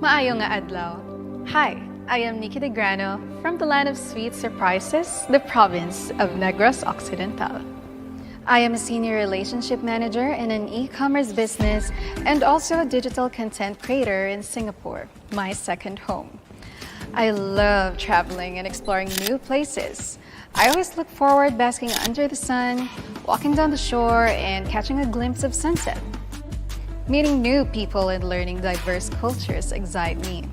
Maayong nga adlaw. Hi, I am NIKKI DE GRANO from the land of sweet surprises, the province of Negros Occidental. I am a senior relationship manager in an e-commerce business and also a digital content creator in Singapore, my second home. I love traveling and exploring new places. I always look forward basking under the sun, walking down the shore, and catching a glimpse of sunset. Meeting new people and learning diverse cultures excite me.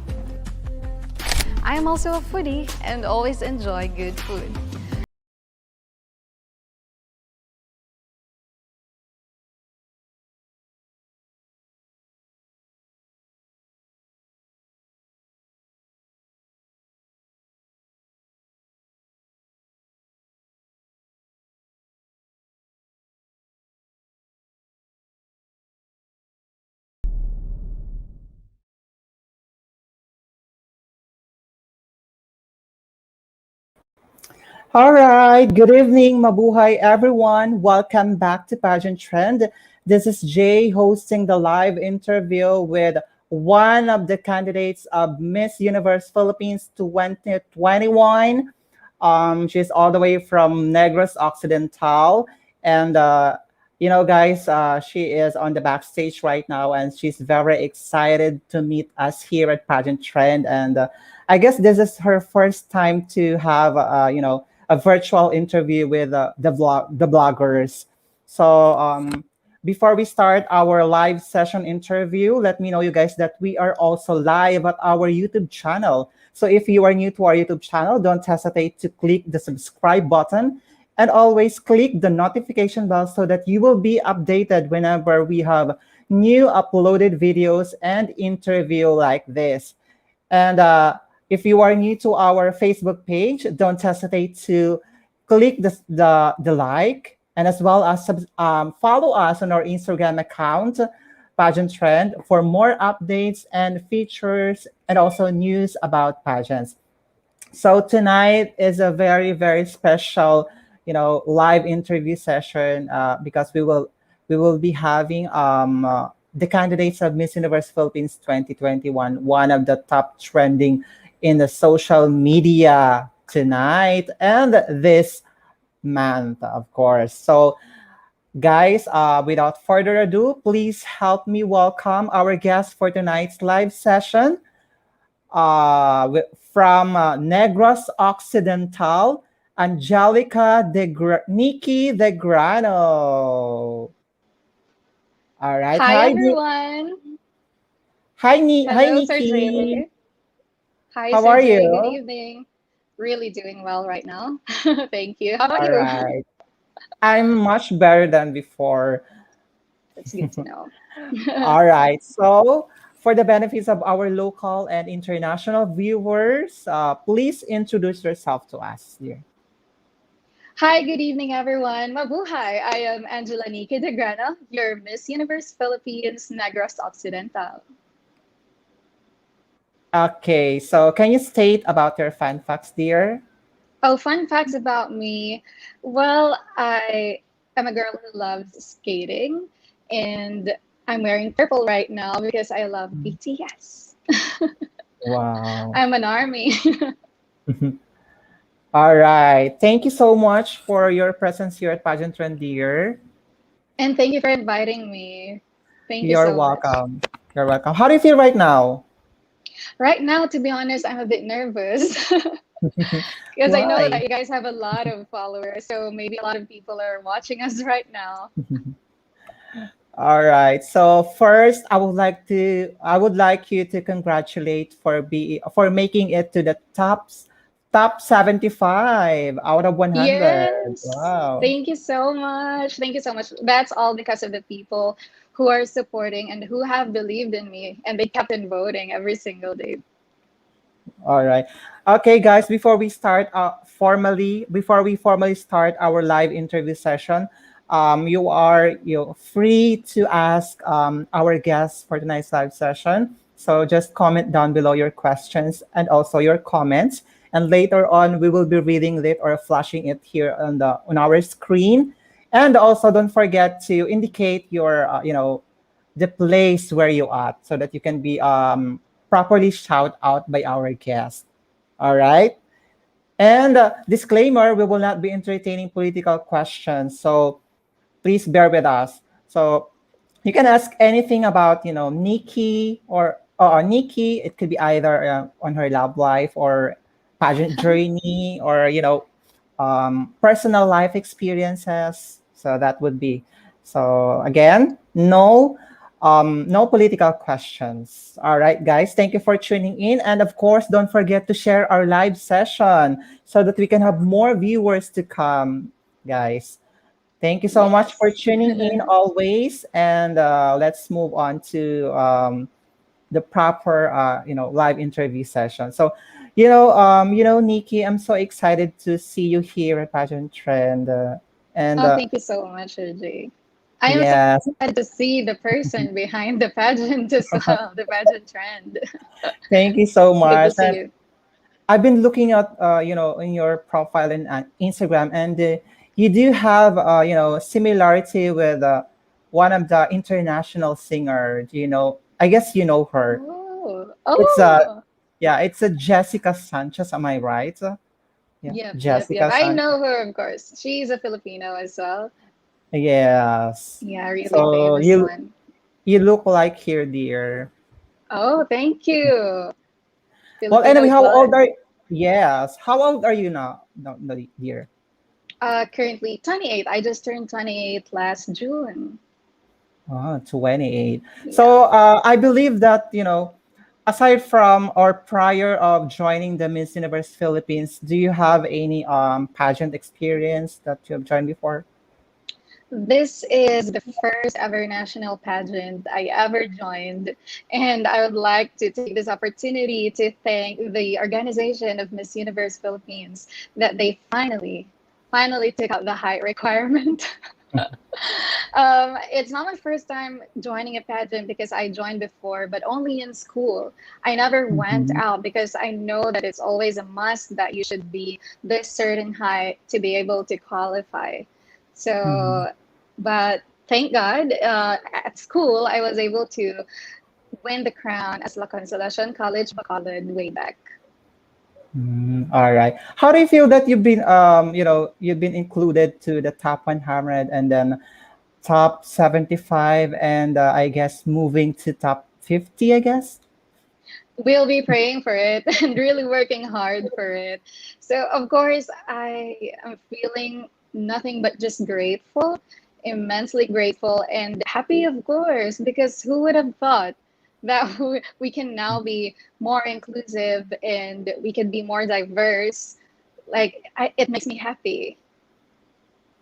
I am also a foodie and always enjoy good food. All right. Good evening, mabuhay everyone. Welcome back to Pageant Trend. This is Jay hosting the live interview with one of the candidates of Miss Universe Philippines 2021. She's all the way from Negros Occidental. And, guys, she is on the backstage right now and she's very excited to meet us here at Pageant Trend. And I guess this is her first time to have, a virtual interview with the bloggers. So before we start our live session interview, let me know you guys that we are also live at our YouTube channel. So if you are new to our YouTube channel, don't hesitate to click the subscribe button and always click the notification bell so that you will be updated whenever we have new uploaded videos and interview like this. And if you are new to our Facebook page, don't hesitate to click the like and as well as follow us on our Instagram account, Pageant Trend, for more updates and features and also news about pageants. So tonight is a very, very special, live interview session because we will be having the candidates of Miss Universe Philippines 2021, one of the top trending in the social media tonight and this month, of course. So, guys, without further ado, please help me welcome our guest for tonight's live session from Negros Occidental, Nikki De Grano. All right. Hi Hi, everyone. Hi, Hello, Sir Nikki. Jay. Hi, How Sir are Jay. Good you? evening. Really doing well right now. Thank you. How about All you? right. I'm much better than before. That's good to know. All right. So, for the benefits of our local and international viewers, please introduce yourself to us here. Hi, good evening, everyone. Mabuhay. I am Angela Nike de Grano, your Miss Universe Philippines Negros Occidental. Okay. So, can you state about your fan facts, dear? Oh, fun facts about me. Well, I am a girl who loves skating, and I'm wearing purple right now because I love Mm. BTS. Wow. I'm an army. All right. Thank you so much for your presence here at Pageant Trend, dear. And thank you for inviting me. Thank you You're so much. welcome. You're welcome. How do you feel right now? Right now, to be honest, I'm a bit nervous because I know that Why? you guys have a lot of followers, so maybe a lot of people are watching us right now. All right. So first, I would like you to congratulate for making it to the top 75 out of 100. Yes, Wow. thank you so much. Thank you so much. That's all because of the people who are supporting and who have believed in me, and they kept on voting every single day. All right. Okay, guys, before we formally start our live interview session, you are free to ask our guests for tonight's live session. So just comment down below your questions and also your comments. And later on, we will be reading it or flashing it here on our screen. And also, don't forget to indicate your the place where you are so that you can be properly shout out by our guest. All right. And disclaimer: we will not be entertaining political questions, so please bear with us. So you can ask anything about, Nikki or Nikki. It could be either on her love life or pageant journey, or personal life experiences. So that would be. So again, no political questions. All right, guys. Thank you for tuning in, and of course, don't forget to share our live session so that we can have more viewers to come, guys. Thank you so much for Yes. tuning in always, and let's move on to the proper, live interview session. So, Nikki, I'm so excited to see you here at Pageant Trend, and Oh, thank you so much, AJ. I am so yes, excited to see the person behind the pageant as well, the pageant trend. thank you so Good to much. see And you. I've been looking at, in your profile in Instagram, and you do have, similarity with one of the international singer. I guess you know her. Oh, It's oh, yeah, it's a Jessica Sanchez. Am I right? Yeah, yep, yep, yep. Jessica I Sanchez. know her, of course. She's a Filipino as well. Yes. Yeah, really So famous you one. you look like here, dear. Oh, thank you. Well, anyway, Filipino how old blood. are Yes, how old are you now? No, dear. Currently 28. I just turned 28 last June. 28. Yeah. So I believe that, aside from or prior of joining the Miss Universe Philippines, do you have any pageant experience that you have joined before? This is the first ever national pageant I ever joined, and I would like to take this opportunity to thank the organization of Miss Universe Philippines that they finally took out the height requirement. It's not my first time joining a pageant because I joined before, but only in school. I never went Mhm, out because I know that it's always a must that you should be this certain height to be able to qualify. mhm. So, but thank God, at school, I was able to win the crown as La Consolacion College Bacolod way back. All right. How do you feel that you've been included to the top 100 and then top 75, and I guess moving to top 50, I guess? We'll be praying for it and really working hard for it. So, of course, I am feeling nothing but just grateful, immensely grateful, and happy, of course, because who would have thought that we can now be more inclusive and we can be more diverse? It makes me happy.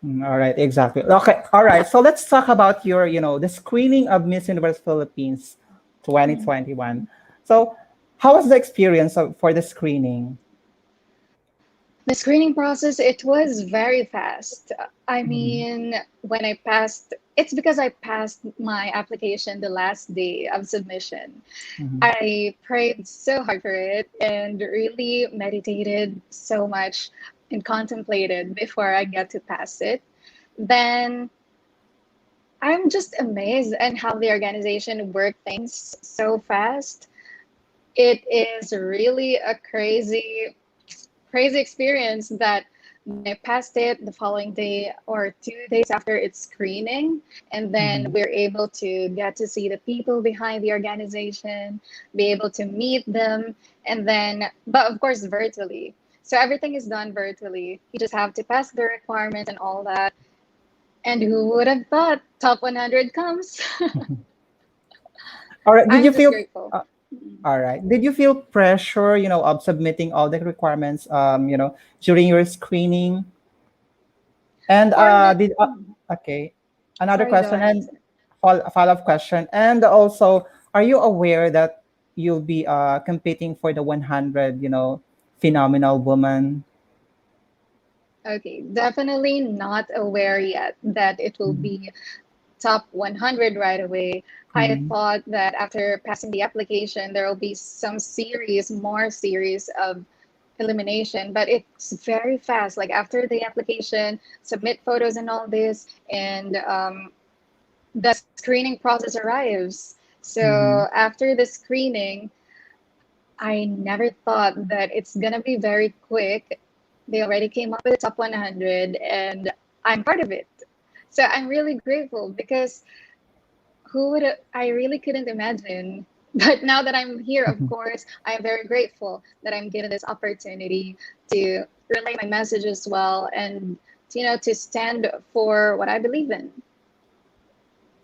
All right, exactly. Okay, all right. So let's talk about the screening of Miss Universe Philippines 2021. So, how was the experience for the screening? The screening process, it was very fast. I Mhm, mean, when I passed, it's because I passed my application the last day of submission. mhm, I prayed so hard for it and really meditated so much and contemplated before I get to pass it. Then I'm just amazed at how the organization worked things so fast. It is really a crazy experience that when I passed it the following day or 2 days after its screening, and then mhm, we're able to get to see the people behind the organization, be able to meet them, and then, but of course, virtually. So everything is done virtually. You just have to pass the requirements and all that. And who would have thought top 100 comes? mhm. All right. Did I'm you just feel? grateful. Uh, all right. Did you feel pressure, of submitting all the requirements, during your screening? And For the, okay, another sorry, go question ahead. and follow-up question. And also, are you aware that you'll be competing for the 100, phenomenal woman? Okay, definitely not aware yet that it will Mhm, be top 100 right away. I mhm, thought that after passing the application, there will be some more series of elimination, but it's very fast. Like after the application, submit photos and all this, and the screening process arrives. mhm, So after the screening, I never thought that it's gonna be very quick. They already came up with the top 100, and I'm part of it. So I'm really grateful because who would I really couldn't imagine. But now that I'm here, of course, I'm very grateful that I'm given this opportunity to relay my message as well, and to stand for what I believe in.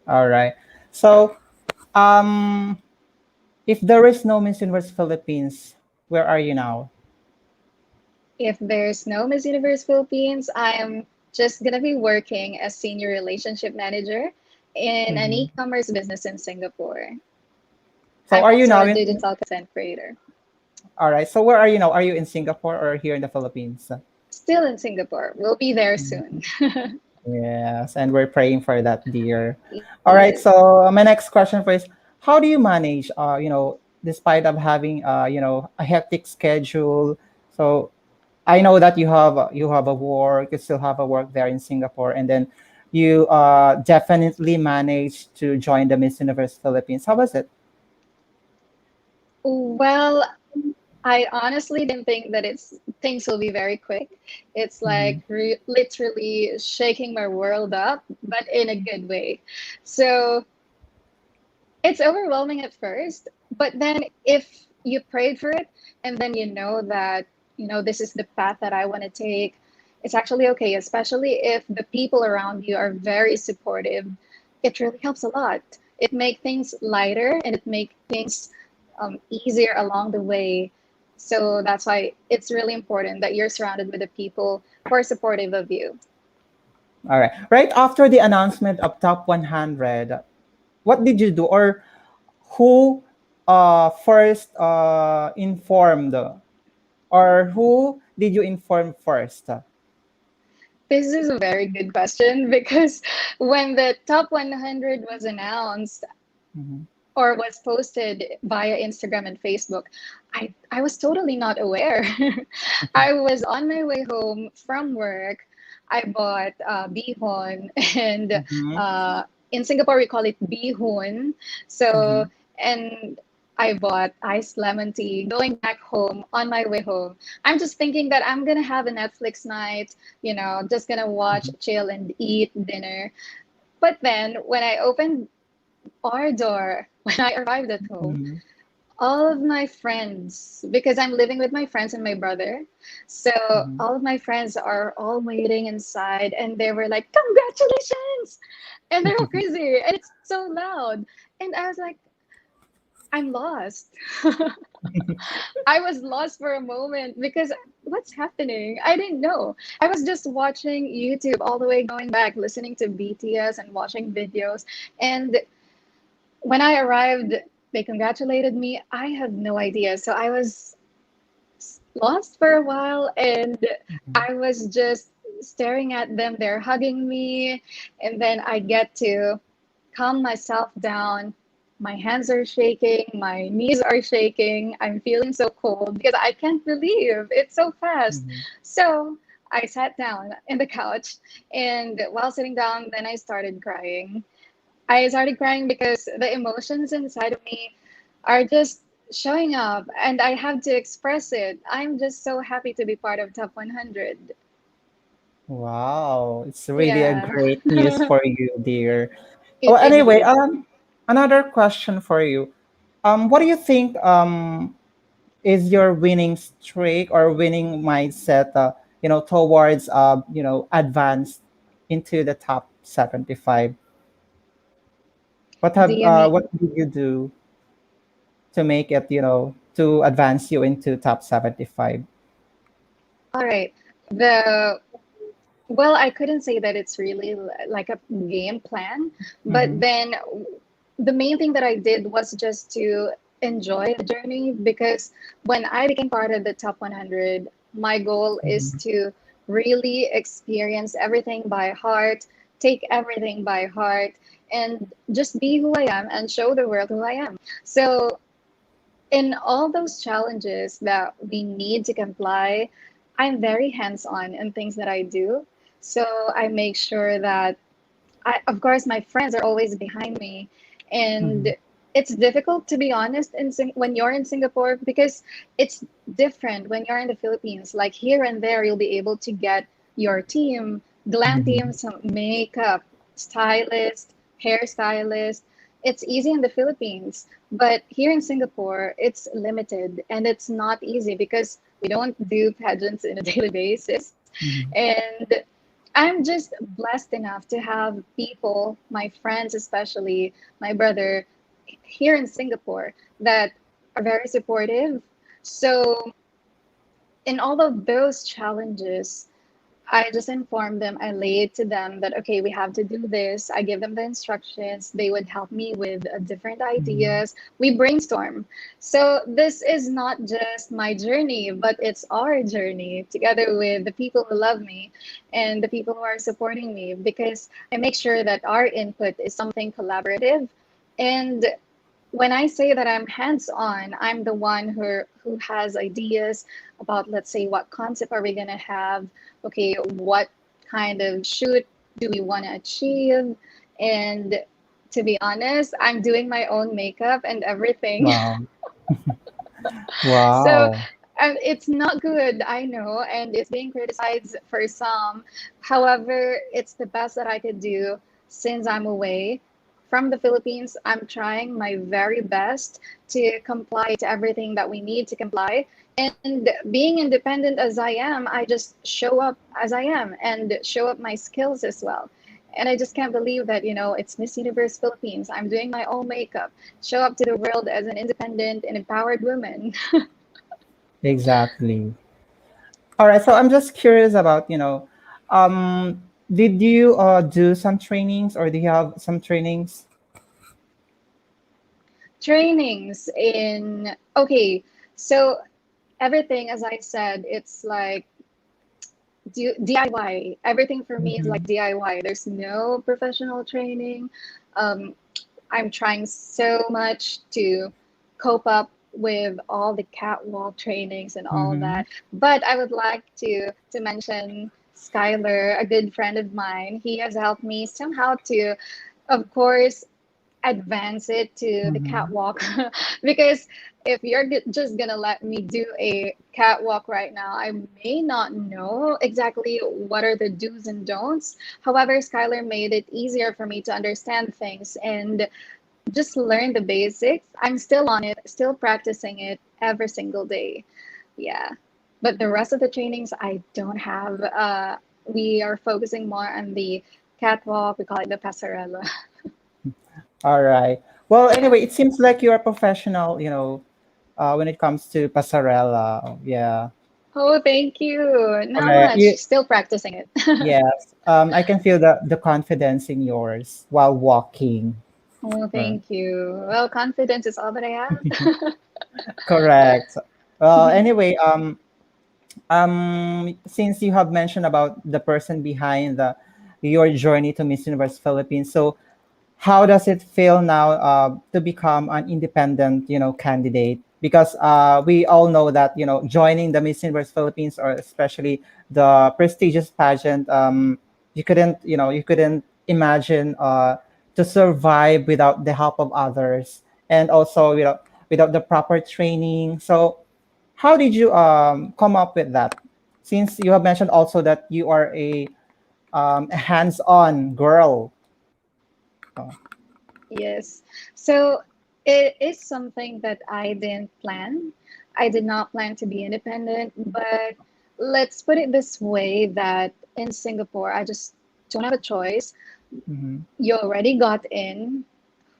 All right. So, um, if there is no Miss Universe Philippines, where are you now? If there's no Miss Universe Philippines, I am just gonna be working as senior relationship manager in an Mhm. e-commerce business in Singapore. So, I'm are you also now a in? digital content creator. All right. So, where are you now? Are you in Singapore or here in the Philippines? Still in Singapore. We'll be there soon. Yes, and we're praying for that, dear. All right, Yes. so my next question for is, how do you manage, despite of having, a hectic schedule? So I know that you have a work, you still have a work there in Singapore, and then you definitely managed to join the Miss Universe Philippines. How was it? Well, I honestly didn't think that it's things will be very quick. It's Mm-hmm. like literally shaking my world up, but in a good way. So it's overwhelming at first, but then if you prayed for it and then you know that, this is the path that I want to take, it's actually okay, especially if the people around you are very supportive. It really helps a lot. It makes things lighter and it makes things easier along the way. So that's why it's really important that you're surrounded with the people who are supportive of you. All right. Right after the announcement of Top 100, what did you do, or who first informed, or who did you inform first? This is a very good question because when the top 100 was announced Mhm. or was posted via Instagram and Facebook, I was totally not aware. I was on my way home from work. I bought bihon, and Mhm. uh, in Singapore we call it bihon. So, Mhm. and I bought iced lemon tea going back home on my way home. I'm just thinking that I'm gonna have a Netflix night, just gonna watch, Mhm. chill, and eat dinner. But then when I opened our door, when I arrived at home, Mhm. all of my friends, because I'm living with my friends and my brother, so Mhm. all of my friends are all waiting inside and they were like, "Congratulations!" And they're all crazy and it's so loud. And I was like, I'm lost. I was lost for a moment because what's happening? I didn't know. I was just watching YouTube all the way going back, listening to BTS and watching videos. And when I arrived, they congratulated me. I had no idea. So I was lost for a while and Mhm. I was just staring at them. They're hugging me. And then I get to calm myself down. My hands are shaking, my knees are shaking. I'm feeling so cold because I can't believe it's so fast. Mhm. So I sat down in the couch, and while sitting down, then I started crying. I started crying because the emotions inside of me are just showing up and I have to express it. I'm just so happy to be part of Top 100. Wow, it's really a Yeah. great news for you, dear. Well, It anyway, indeed. another question for you. What do you think is your winning streak or winning mindset, towards advance into the top 75? Do you mean, What did you do to make it, to advance you into top 75? all right. The Well, I couldn't say that it's really like a game plan, but Mm-hmm. then the main thing that I did was just to enjoy the journey because when I became part of the top 100, my goal is Mm-hmm. to really experience everything by heart, take everything by heart, and just be who I am and show the world who I am. So in all those challenges that we need to comply, I'm very hands on in things that I do. So I make sure that of course, my friends are always behind me. And Mm-hmm. It's difficult to be honest when you're in Singapore because it's different when you're in the Philippines. Like here and there, you'll be able to get your team, glam team, Mhm. some makeup, stylist, hairstylist. It's easy in the Philippines, but here in Singapore, it's limited and it's not easy because we don't do pageants in a daily basis. Mhm. And I'm just blessed enough to have people, my friends especially, my brother, here in Singapore that are very supportive. So, in all of those challenges, I just informed them, I laid to them that, okay, we have to do this. I give them the instructions. They would help me with different Mhm. ideas. We brainstorm. So, this is not just my journey, but it's our journey together with the people who love me and the people who are supporting me because I make sure that our input is something collaborative. And when I say that I'm hands-on, I'm the one who has ideas about, let's say, what concept are we gonna have? Okay, what kind of shoot do we want to achieve? And to be honest, I'm doing my own makeup and everything. Wow. So Wow. it's not good, I know, and it's being criticized for some. However, it's the best that I could do since I'm away from the Philippines. I'm trying my very best to comply to everything that we need to comply. And being independent as I am, I just show up as I am and show up my skills as well. And I just can't believe that, it's Miss Universe Philippines. I'm doing my own makeup, show up to the world as an independent and empowered woman. Exactly. All right. So I'm just curious about, did you do some trainings or do you have some trainings? Trainings in, okay, so everything, as I said, it's like DIY. Everything for me is like Mhm. DIY. There's no professional training. Um, I'm trying so much to cope up with all the catwalk trainings and all Mhm. that. But I would like to mention Skylar, a good friend of mine. He has helped me somehow to, of course, advance it to the Mhm. catwalk because if you're just gonna let me do a catwalk right now, I may not know exactly what are the do's and don'ts. However, Skylar made it easier for me to understand things and just learn the basics. I'm still on it, still practicing it every single day. Yeah. But the rest of the trainings I don't have. We are focusing more on the catwalk. We call it the passerella. All right. Well, anyway, it seems like you're a professional, when it comes to pasarela. Yeah. Oh, thank you. All Not right. much. Still practicing it. Yes. I can feel the confidence in yours while walking. Oh, Uh, thank you. Well, confidence is all that I have. correct. Well, anyway, since you have mentioned about the person behind your journey to Miss Universe Philippines, so how does it feel now to become an independent, candidate? Because we all know that joining the Miss Universe Philippines, or especially the prestigious pageant, you couldn't imagine to survive without the help of others, and also without the proper training. So how did you come up with that? Since you have mentioned also that you are a hands-on girl. Oh. Yes. So it is something that I didn't plan. I did not plan to be independent, but let's put it this way that in Singapore, I just don't have a choice. Mhm. You already got in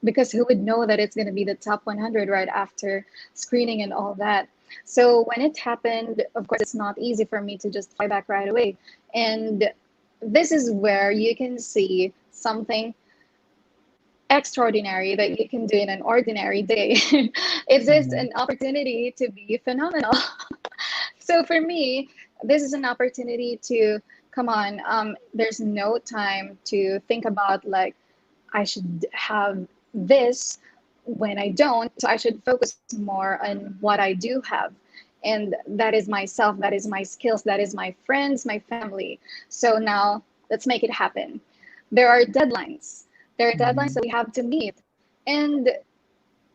because who would know that it's going to be the top 100 right after screening and all that. So when it happened, of course, it's not easy for me to just fly back right away. And this is where you can see something extraordinary that you can do in an ordinary day. It's just Mhm. an opportunity to be phenomenal. So for me, this is an opportunity to come on. There's no time to think about like I should have this when I don't. So I should focus more on what I do have. And that is myself, that is my skills, that is my friends, my family. So now let's make it happen. There are deadlines. There are deadlines Mhm. that we have to meet. And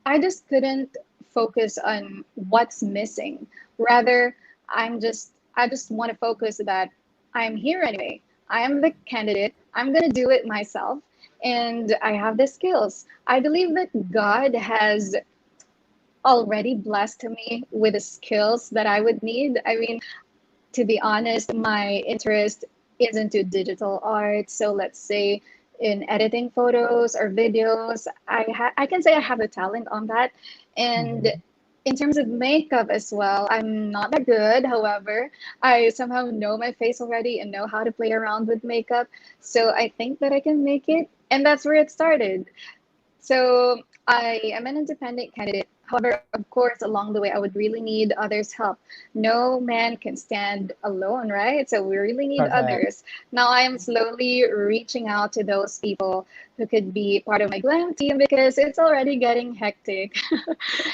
I just couldn't focus on what's missing. Rather, I just want to focus that I'm here anyway. I am the candidate. I'm going to do it myself and I have the skills. I believe that God has already blessed me with the skills that I would need. I mean, to be honest, my interest is into digital art. So let's say in editing photos or videos, I can say I have a talent on that. And Mhm. in terms of makeup as well, I'm not that good. However, I somehow know my face already and know how to play around with makeup. So I think that I can make it. And that's where it started. So I am an independent candidate. However, of course, along the way, I would really need others' help. No man can stand alone, right? So we really need Correct. others. Now I am slowly reaching out to those people who could be part of my glam team because it's already getting hectic.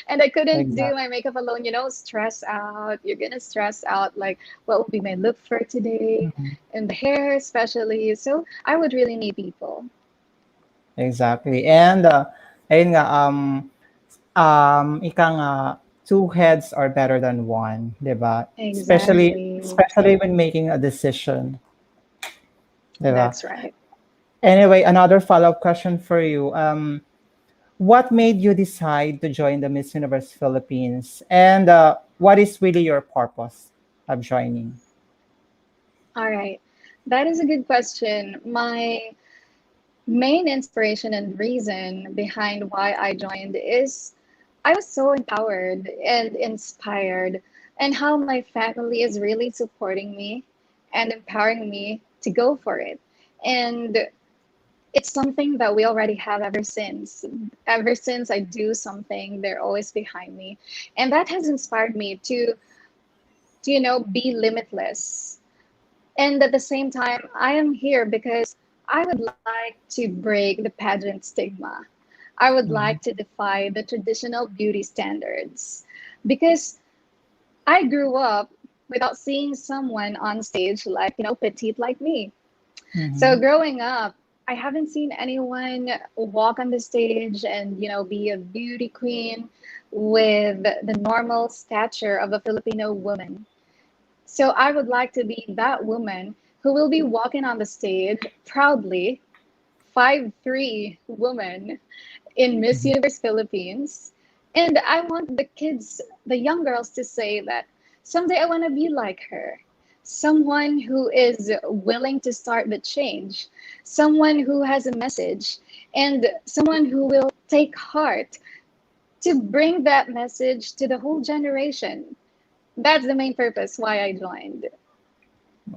And I couldn't do Exactly. my makeup alone, stress out. You're going to stress out, like, what will be my look for today? Mhm. And the hair, especially. So I would really need people. Exactly. And ayun nga, ika nga, two heads are better than one, di ba? Exactly. Especially when making a decision, di ba? That's right. Anyway, another follow-up question for you. What made you decide to join the Miss Universe Philippines? And what is really your purpose of joining? All right. That is a good question. My main inspiration and reason behind why I joined is I was so empowered and inspired, and how my family is really supporting me and empowering me to go for it. And it's something that we already have ever since. Ever since I do something, they're always behind me. And that has inspired me to be limitless. And at the same time, I am here because I would like to break the pageant stigma. I would Mhm. like to defy the traditional beauty standards because I grew up without seeing someone on stage like, petite like me. So Mhm. growing up, I haven't seen anyone walk on the stage and, be a beauty queen with the normal stature of a Filipino woman. So I would like to be that woman who will be walking on the stage proudly, 5'3" woman in Miss Mhm. Universe Philippines. And I want the kids, the young girls, to say that someday I want to be like her. Someone who is willing to start the change, someone who has a message, and someone who will take heart to bring that message to the whole generation. That's the main purpose why I joined.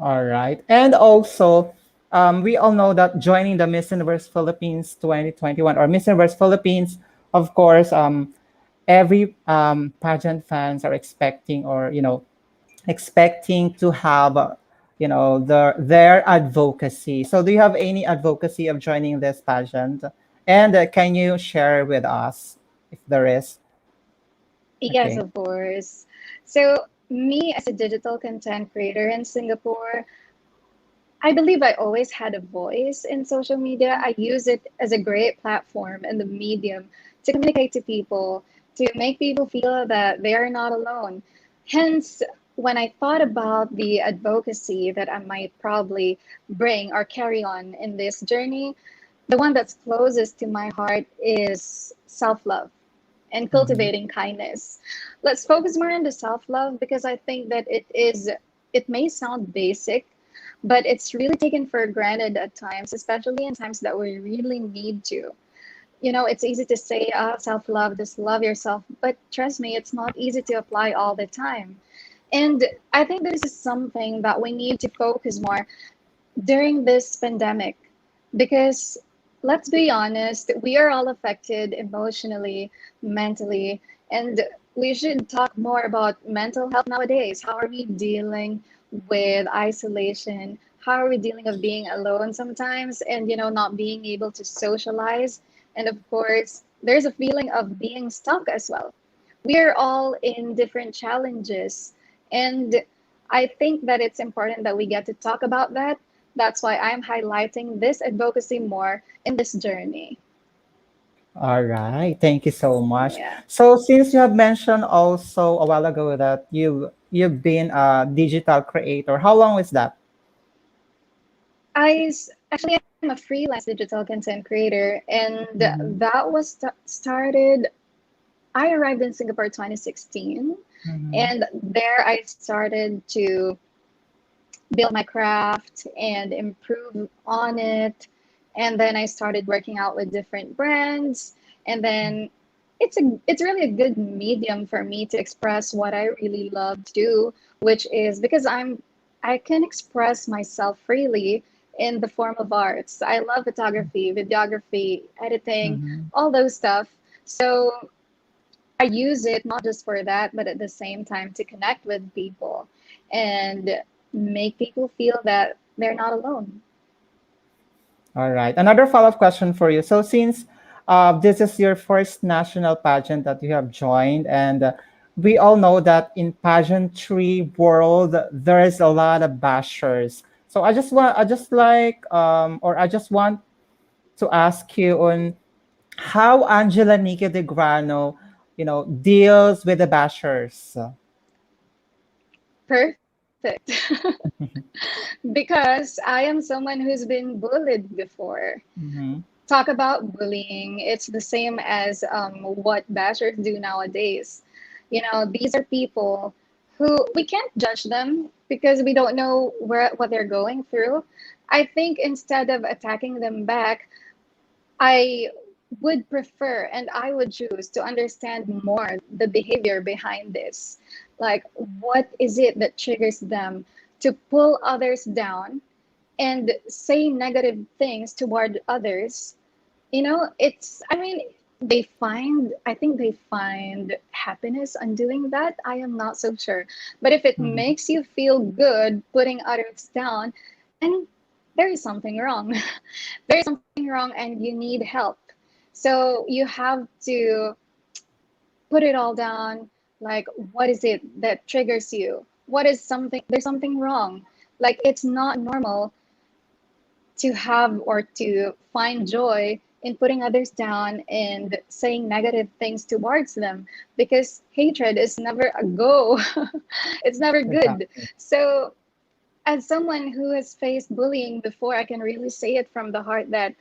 All right. And also, we all know that joining the Miss Universe Philippines 2021 or Miss Universe Philippines, of course, every pageant fans are expecting or, expecting to have, their advocacy. So do you have any advocacy of joining this pageant? And can you share with us if there is? Yes, Okay. of course. So, me as a digital content creator in Singapore, I believe I always had a voice in social media. I use it as a great platform and the medium to communicate to people, to make people feel that they are not alone. Hence, when I thought about the advocacy that I might probably bring or carry on in this journey, the one that's closest to my heart is self love and Mhm. cultivating kindness. Let's focus more on the self love because I think that it may sound basic, but it's really taken for granted at times, especially in times that we really need to. It's easy to say, self love, just love yourself, but trust me, it's not easy to apply all the time. And I think this is something that we need to focus more during this pandemic because let's be honest, we are all affected emotionally, mentally, and we should talk more about mental health nowadays. How are we dealing with isolation? How are we dealing with being alone sometimes and not being able to socialize? And of course, there's a feeling of being stuck as well. We are all in different challenges, and I think that it's important that we get to talk about that. That's why I'm highlighting this advocacy more in this journey. All right. Thank you so much. Yeah. So since you have mentioned also a while ago that you've been a digital creator, how long is that? Actually, I'm a freelance digital content creator, and Mm-hmm. that was started. I arrived in Singapore 2016, Mm-hmm. and there I started to build my craft and improve on it. And then I started working out with different brands, and then it's really a good medium for me to express what I really love to do, which is because I can express myself freely in the form of arts. I love photography, videography, editing, Mm-hmm. all those stuff. So I use it not just for that, but at the same time to connect with people and make people feel that they're not alone. All right. Another follow-up question for you. So since this is your first national pageant that you have joined, and we all know that in pageantry world there is a lot of bashers. So I just want to ask you on how Angela Nikki De Grano, deals with the bashers. Perfect. Because I am someone who's been bullied before. Mm-hmm. Talk about bullying. It's the same as what bashers do nowadays. You know, these are people who we can't judge them because we don't know what they're going through. I think instead of attacking them back, I would prefer and I would choose to understand more the behavior behind this. Like, what is it that triggers them to pull others down and say negative things toward others? You know, I mean, I think they find happiness on doing that. I am not so sure. But if it Mm-hmm. makes you feel good putting others down, then there is something wrong. There is something wrong and you need help. So you have to put it all down. Like, what is it that triggers you? There's something wrong. Like, it's not normal to have or to find joy in putting others down and saying negative things towards them because hatred is never a go. It's never good. Exactly. So, as someone who has faced bullying before, I can really say it from the heart that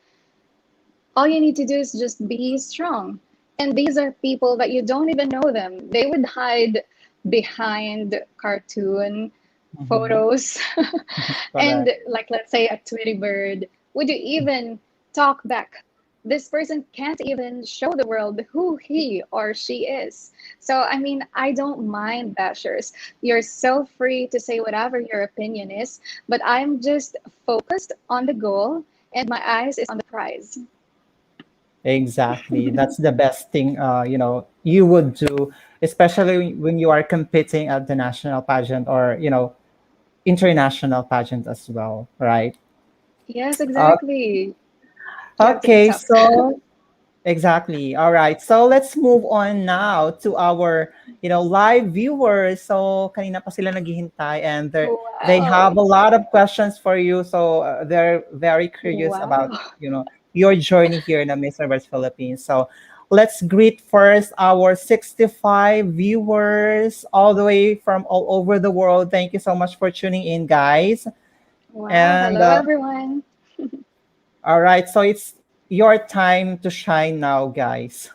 all you need to do is just be strong. And these are people that you don't even know them. They would hide behind cartoon Mm-hmm. photos and, Correct. like, let's say a Tweety bird. Would you even talk back? This person can't even show the world who he or she is. So, I mean, I don't mind bashers. You're so free to say whatever your opinion is, but I'm just focused on the goal and my eyes is on the prize. Exactly. That's the best thing, you would do, especially when you are competing at the national pageant or, international pageant as well, right? Yes, Uh, exactly. You have to be okay, tough. so exactly. All right. So let's move on now to our, live viewers. So kanina pa sila naghihintay and they have Wow. a lot of questions for you. So they're very curious about, Wow. your journey here in the Miss Universe Philippines. So let's greet first our 65 viewers all the way from all over the world. Thank you so much for tuning in, guys. Wow. And Hello, everyone. all right, so it's your time to shine now, guys.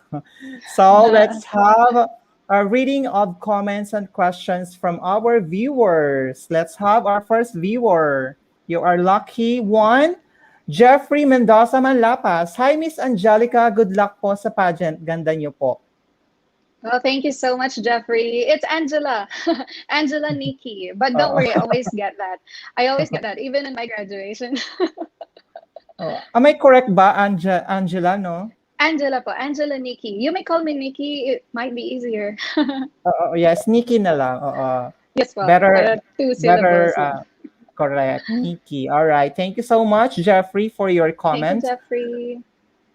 So let's have a reading of comments and questions from our viewers. Let's have our first viewer. You are lucky one. Jeffrey Mendoza Manlapas. Hi, Miss Angelica. Good luck po sa pageant. Ganda niyo po. Well, thank you so much, Jeffrey. It's Angela, Angela Nikki. But don't Oo. worry, I always get that. I always get that, even in my graduation. Oh, am I correct ba, Angela, no? Angela po, Angela Nikki. You may call me Nikki. It might be easier. Oo, yes, Nikki na lang. Oo. Yes po, Better, para two better, syllables lang. correct. Nikki. All right. Thank you so much, Jeffrey, for your Thank you, comments. Jeffrey.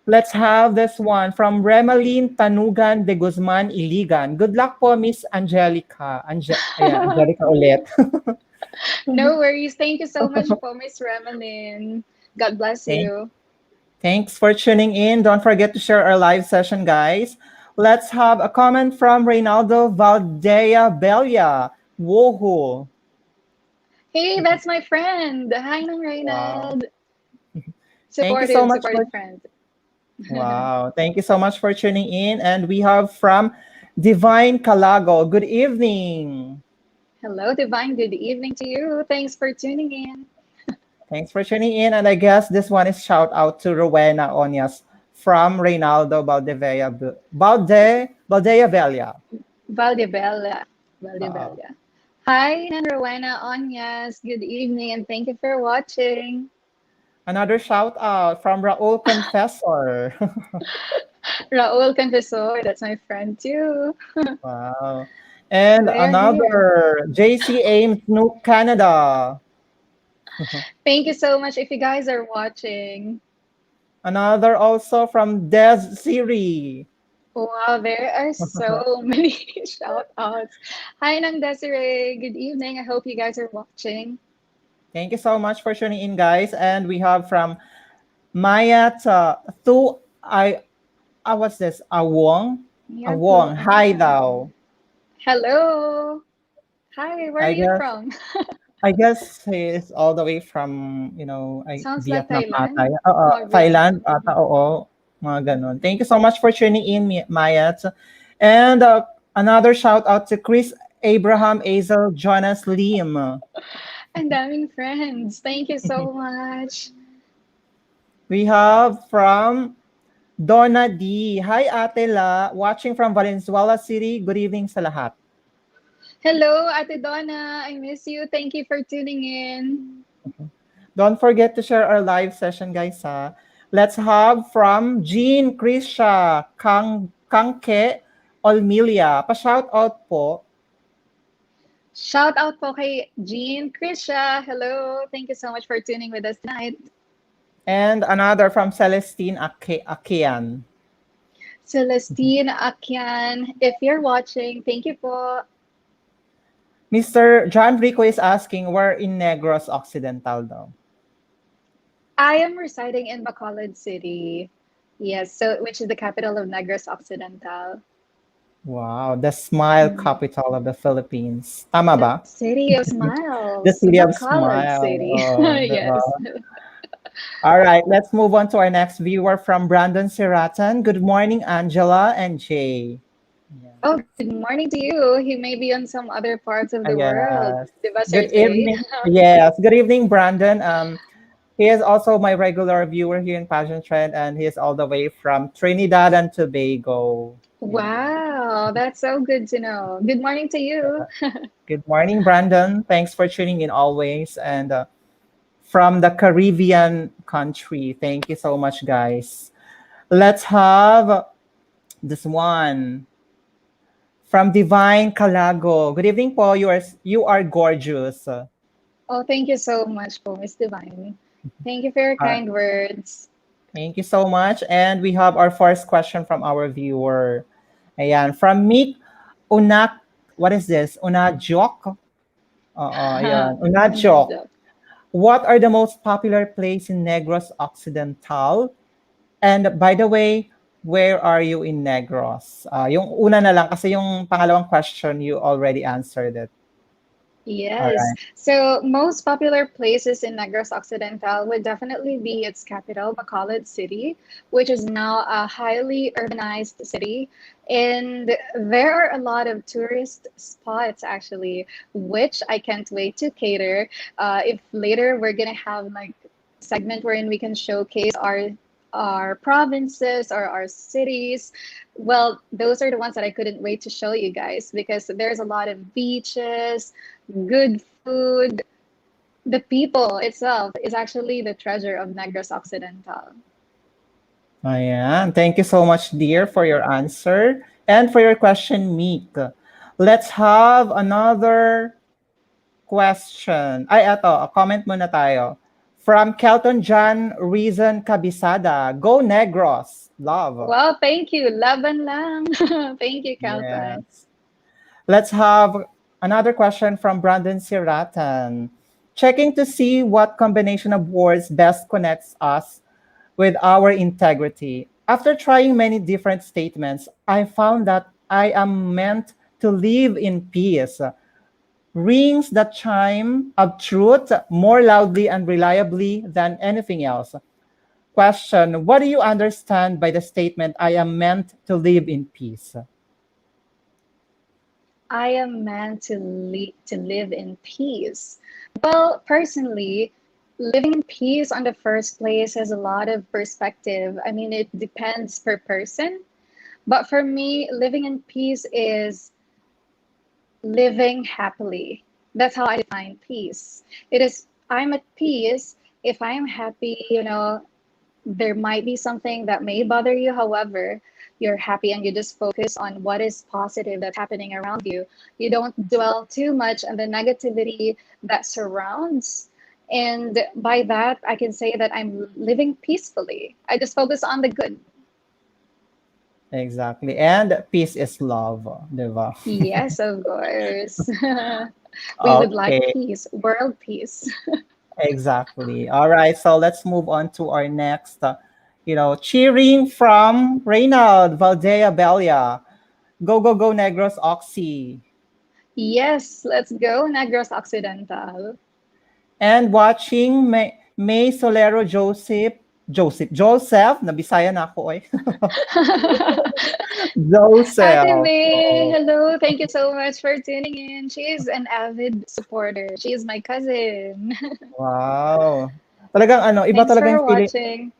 Let's have this one from Remaline Tanugan de Guzman Iligan. Good luck po, Miss Angelica. Ayan, Angelica ulit. No worries. Thank you so much po, Miss Remelin. God bless thank, you. Thanks for tuning in. Don't forget to share our live session, guys. Let's have a comment from Reynaldo Valdea Belia. Woohoo. Hey, that's my friend. Hi, Nang Wow. Reynald. Thank you so Supportive, much for supportive friend. wow. Thank you so much for tuning in. And we have from Divine Calago. Good evening. Hello, Divine. Good evening to you. Thanks for tuning in. Thanks for tuning in. And I guess this one is shout out to Rowena Onyas from Reynaldo Baldea Velia. Valdebella. Uh, Valdebella. Hi, Nan Rowena Onyas. Good evening, and thank you for watching. Another shout out from Raul Confessor. Raul Confessor, that's my friend too. Wow. And They're here. another JC Ames New Canada. Thank you so much if you guys are watching. Another also from Des Siri. Wow, there are so many shout outs. Hi, Nang Desiree. Good evening. I hope you guys are watching. Thank you so much for tuning in, guys. And we have from Maya to what's this? Awong? Yeah, to Awong. Hi, thou. hello. Hi, where are I you guess from? I guess he's all the way from, Sounds like Vietnam Thailand. ata. Oo, Oh, Thailand Vietnam. ata, oo. Mga ganun. Thank you so much for tuning in, Mayat. And another shout out to Chris Abraham Azel Jonas Lim. Ang daming friends. Thank you so much. We have from Donna D. Hi, Ate La. Watching from Valenzuela City. Good evening sa lahat. Hello, Ate Donna. I miss you. Thank you for tuning in. Don't forget to share our live session, guys, ha. Let's have from Jean Krisha Kangke Olmilia. Pa-shout out po. Shout out po kay Jean Krisha. Hello. Thank you so much for tuning with us tonight. And another from Celestine Akian. Celestine Akian, if you're watching, thank you po. Mr. John Rico is asking, where in Negros Occidental daw? I am residing in Bacolod City. Yes, so which is the capital of Negros Occidental. Wow, the smile capital of the Philippines. Tama The ba? city of The smiles, city of Bacolod smile. City. Oh, diba? Yes. All right, let's move on to our next viewer from Brandon Siratan. Good morning, Angela and Jay. Oh, good morning to you. He may be on some other parts of the world. Yes. Diba, Sir Good Jay? evening. Yes. Good evening, Brandon. He is also my regular viewer here in Pageant Trend, and he is all the way from Trinidad and Tobago. Yeah. Wow, that's so good to know. Good morning to you. Good morning, Brandon. Thanks for tuning in always. And from the Caribbean country, thank you so much, guys. Let's have this one from Divine Calago. Good evening, po. You are gorgeous. Oh, thank you so much po, Miss Divine. Thank you for your Uh, kind words. Thank you so much. And we have our first question from our viewer. Ayan, from Mick Unak, what is this? Unajok? Ayan. Unajok. Unadyo. What are the most popular place in Negros Occidental? And by the way, where are you in Negros? Yung una na lang, kasi yung pangalawang question, you already answered it. All Yes. right. So most popular places in Negros Occidental would definitely be its capital, Bacolod City, which is now a highly urbanized city. And there are a lot of tourist spots actually, which I can't wait to cater. If later we're gonna have like segment wherein we can showcase our provinces or our cities. Well, those are the ones that I couldn't wait to show you guys because there's a lot of beaches, good food. The people itself is actually the treasure of Negros Occidental. Ayan. Thank you so much, dear, for your answer and for your question, Meek. Let's have another question. Ay, eto, comment muna tayo. From Kelton John Reason Cabisada. Go Negros. Love. Well, thank you. Laban lang. Thank you, Calvin. Yes. Let's have another question from Brandon Siratan. Checking to see what combination of words best connects us with our integrity. After trying many different statements, I found that I am meant to live in peace. Rings the chime of truth more loudly and reliably than anything else. Question: what do you understand by the statement, I am meant to live in peace? I am meant to live in peace. Well, personally, living in peace on the first place has a lot of perspective. I mean, it depends per person. But for me, living in peace is living happily. That's how I define peace. It is, I'm at peace if I'm happy, there might be something that may bother you. However, you're happy and you just focus on what is positive that's happening around you. You don't dwell too much on the negativity that surrounds. And by that, I can say that I'm living peacefully. I just focus on the good. Exactly. And peace is love, diba? Yes, of course. We would like Okay, peace, world peace. exactly. All right, so let's move on to our next, cheering from Reynald Valdea Belia. Go, go, go, Negros Oxy. Yes, let's go, Negros Occidental. And watching May Solero Joseph, nabisaya na ako eh. Ate Joseph. May, Oh, hello. Thank you so much for tuning in. She is an avid supporter. She is my cousin. wow. Talagang ano, iba Thanks talaga for yung feeling,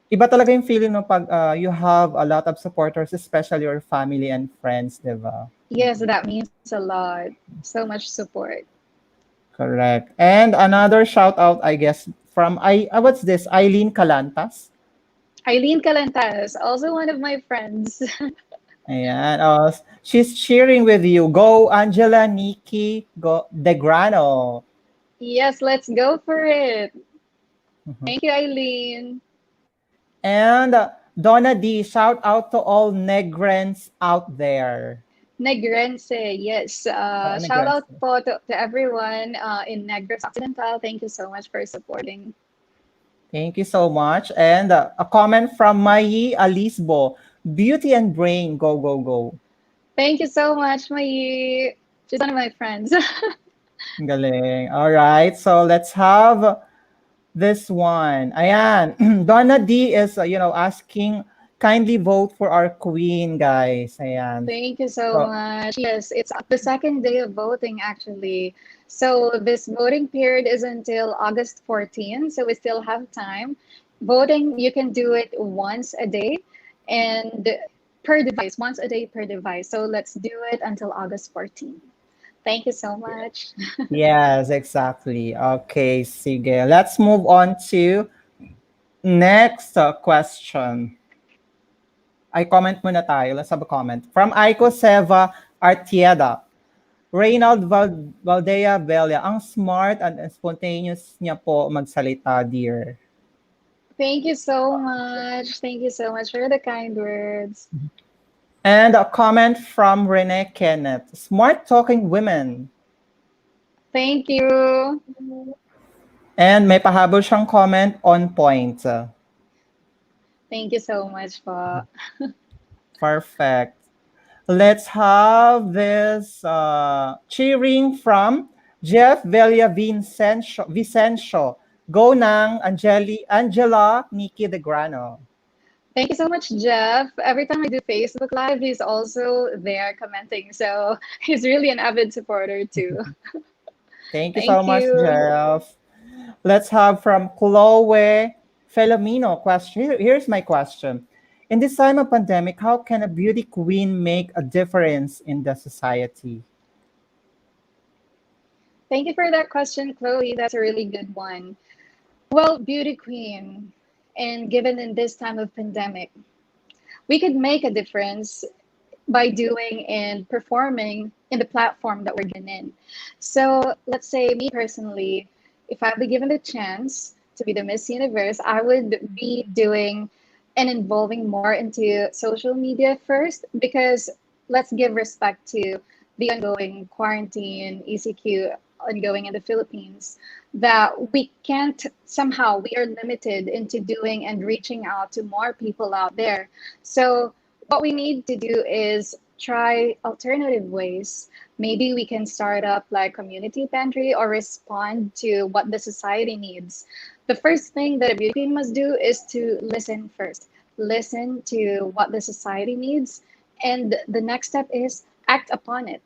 watching. no pag you have a lot of supporters, especially your family and friends, 'di ba? Yes, that means a lot. So much support. Correct. And another shout out, I guess, from what's this? Eileen Calantas. Eileen Calentas, also one of my friends. Ayan. She's cheering with you. Go, Angela, Nikki, go, De Grano. Yes, let's go for it. Thank you, Eileen. And Donna D, shout out to all Negrens out there. Negrense, yes. Shout Negrens. out po to everyone in Negros Occidental. Thank you so much for supporting. Thank you so much. And a comment from Mayi Alisbo. Beauty and brain, go, go, go. Thank you so much, Mai. She's one of my friends. Galing. All right. So let's have this one. Ayan. Donna D is, asking, kindly vote for our queen, guys. Ayan. Thank you so So, much. Yes, it's the second day of voting actually. So this voting period is until August 14, so we still have time. Voting, you can do it once a day and per device, once a day per device. So let's do it until August 14. Thank you so much. yes, exactly. Okay, sige. Let's move on to next question. Ay, comment muna tayo. Let's have a comment. From Aiko Seva Artieda. Reynald Valdea Belia, ang smart and spontaneous niya po magsalita, dear. Thank you so much. Thank you so much for the kind words. And a comment from Renee Kenneth. Smart talking women. Thank you. And may pahabol siyang comment on point. Thank you so much po. Perfect. Let's have this cheering from Jeff Vicencio. Go nang Angela Nikki De Grano. Thank you so much, Jeff. Every time I do Facebook Live, he's also there commenting. So he's really an avid supporter too. Thank you so Thank much, you. Jeff. Let's have from Chloe Felomino question. Here's my question. In this time of pandemic, how can a beauty queen make a difference in the society? Thank you for that question, Chloe. That's a really good one. Well, beauty queen, and given in this time of pandemic, we could make a difference by doing and performing in the platform that we're given in. So let's say me personally, if I'd be given the chance to be the Miss Universe, I would be doing and involving more into social media first because let's give respect to the ongoing quarantine, ECQ. ongoing in the Philippines, that we can't somehow, we are limited into doing and reaching out to more people out there. So what we need to do is try alternative ways. Maybe we can start up like community pantry or respond to what the society needs. The first thing that a beauty queen must do is to listen first. Listen to what the society needs. And the next step is act upon it.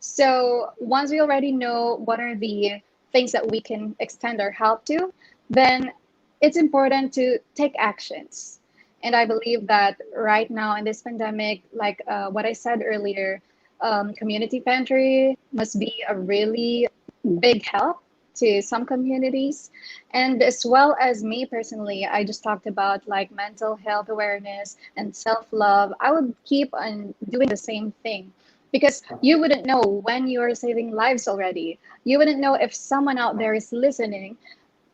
So once we already know what are the things that we can extend our help to, then it's important to take actions. And I believe that right now in this pandemic, like what I said earlier, community pantry must be a really big help to some communities. And as well as me personally, I just talked about like mental health awareness and self love. I would keep on doing the same thing because you wouldn't know when you're saving lives already. You wouldn't know if someone out there is listening,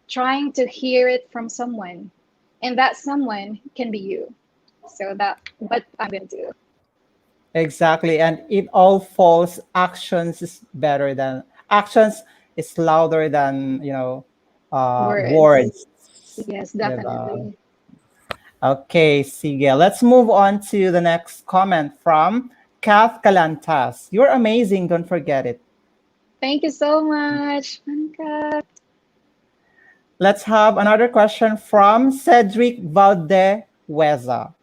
trying to hear it from someone, and that someone can be you. So that what I'm gonna do. Exactly. And it all falls actions is better than actions is louder than, Words. words. Yes, Diba? definitely. Okay, sige. Let's move on to the next comment from Kath Calantas. You're amazing, don't forget it. Thank you so much, Monica. Let's have another question from Cedric Valdeweza.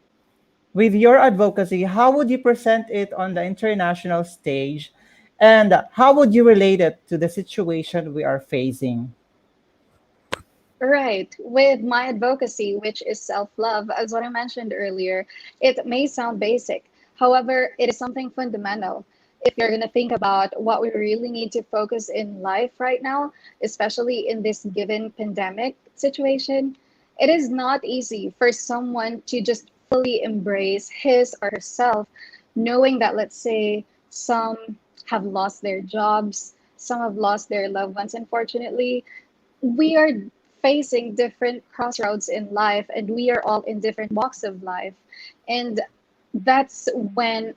With your advocacy, how would you present it on the international stage? And how would you relate it to the situation we are facing? Right. With my advocacy, which is self love, as what I mentioned earlier, it may sound basic. However, it is something fundamental. If you're going to think about what we really need to focus in life right now, especially in this given pandemic situation, it is not easy for someone to just fully embrace his or herself, knowing that, let's say, some have lost their jobs, some have lost their loved ones, unfortunately. We are facing different crossroads in life and we are all in different walks of life, and that's when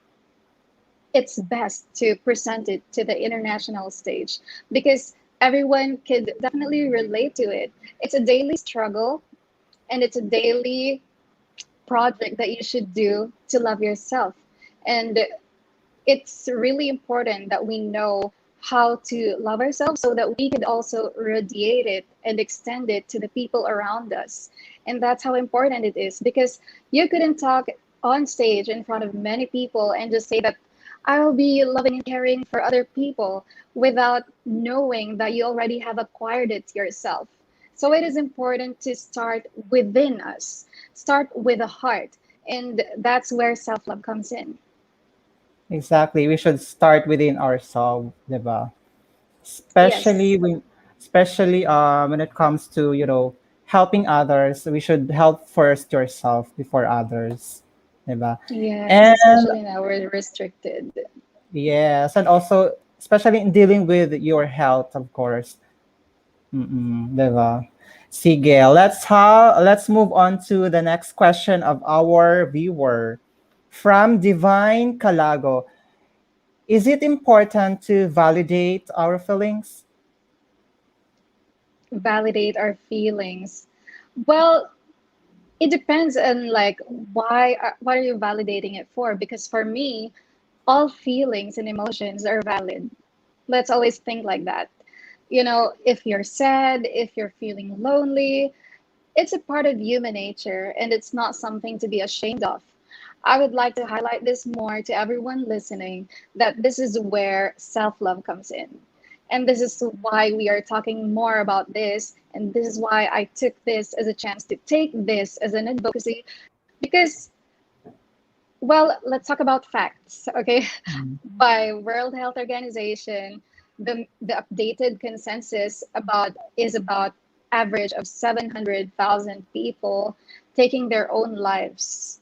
it's best to present it to the international stage because everyone could definitely relate to it. It's a daily struggle and it's a daily project that you should do to love yourself, and it's really important that we know how to love ourselves so that we could also radiate it and extend it to the people around us. And that's how important it is because you couldn't talk on stage in front of many people and just say that I'll be loving and caring for other people without knowing that you already have acquired it yourself. So it is important to start within us, start with the heart. And that's where self love comes in. Exactly. We should start within ourselves, diba? Yes. Especially when it comes to, helping others, we should help first yourself before others, diba? Yes, And especially now we're restricted. yes, and also especially in dealing with your health, of course. Diba? Sige, let's move on to the next question of our viewer from Divine Calago. Is it important to validate our feelings? Validate our feelings. Well, it depends on like what are you validating it for? Because for me, all feelings and emotions are valid. Let's always think like that. You know, if you're sad, if you're feeling lonely, it's a part of human nature and it's not something to be ashamed of. I would like to highlight this more to everyone listening that this is where self love comes in. And this is why we are talking more about this. And this is why I took this as a chance to take this as an advocacy because, well, let's talk about facts, okay? Mm. By World Health Organization, the updated consensus about is about average of 700,000 people taking their own lives.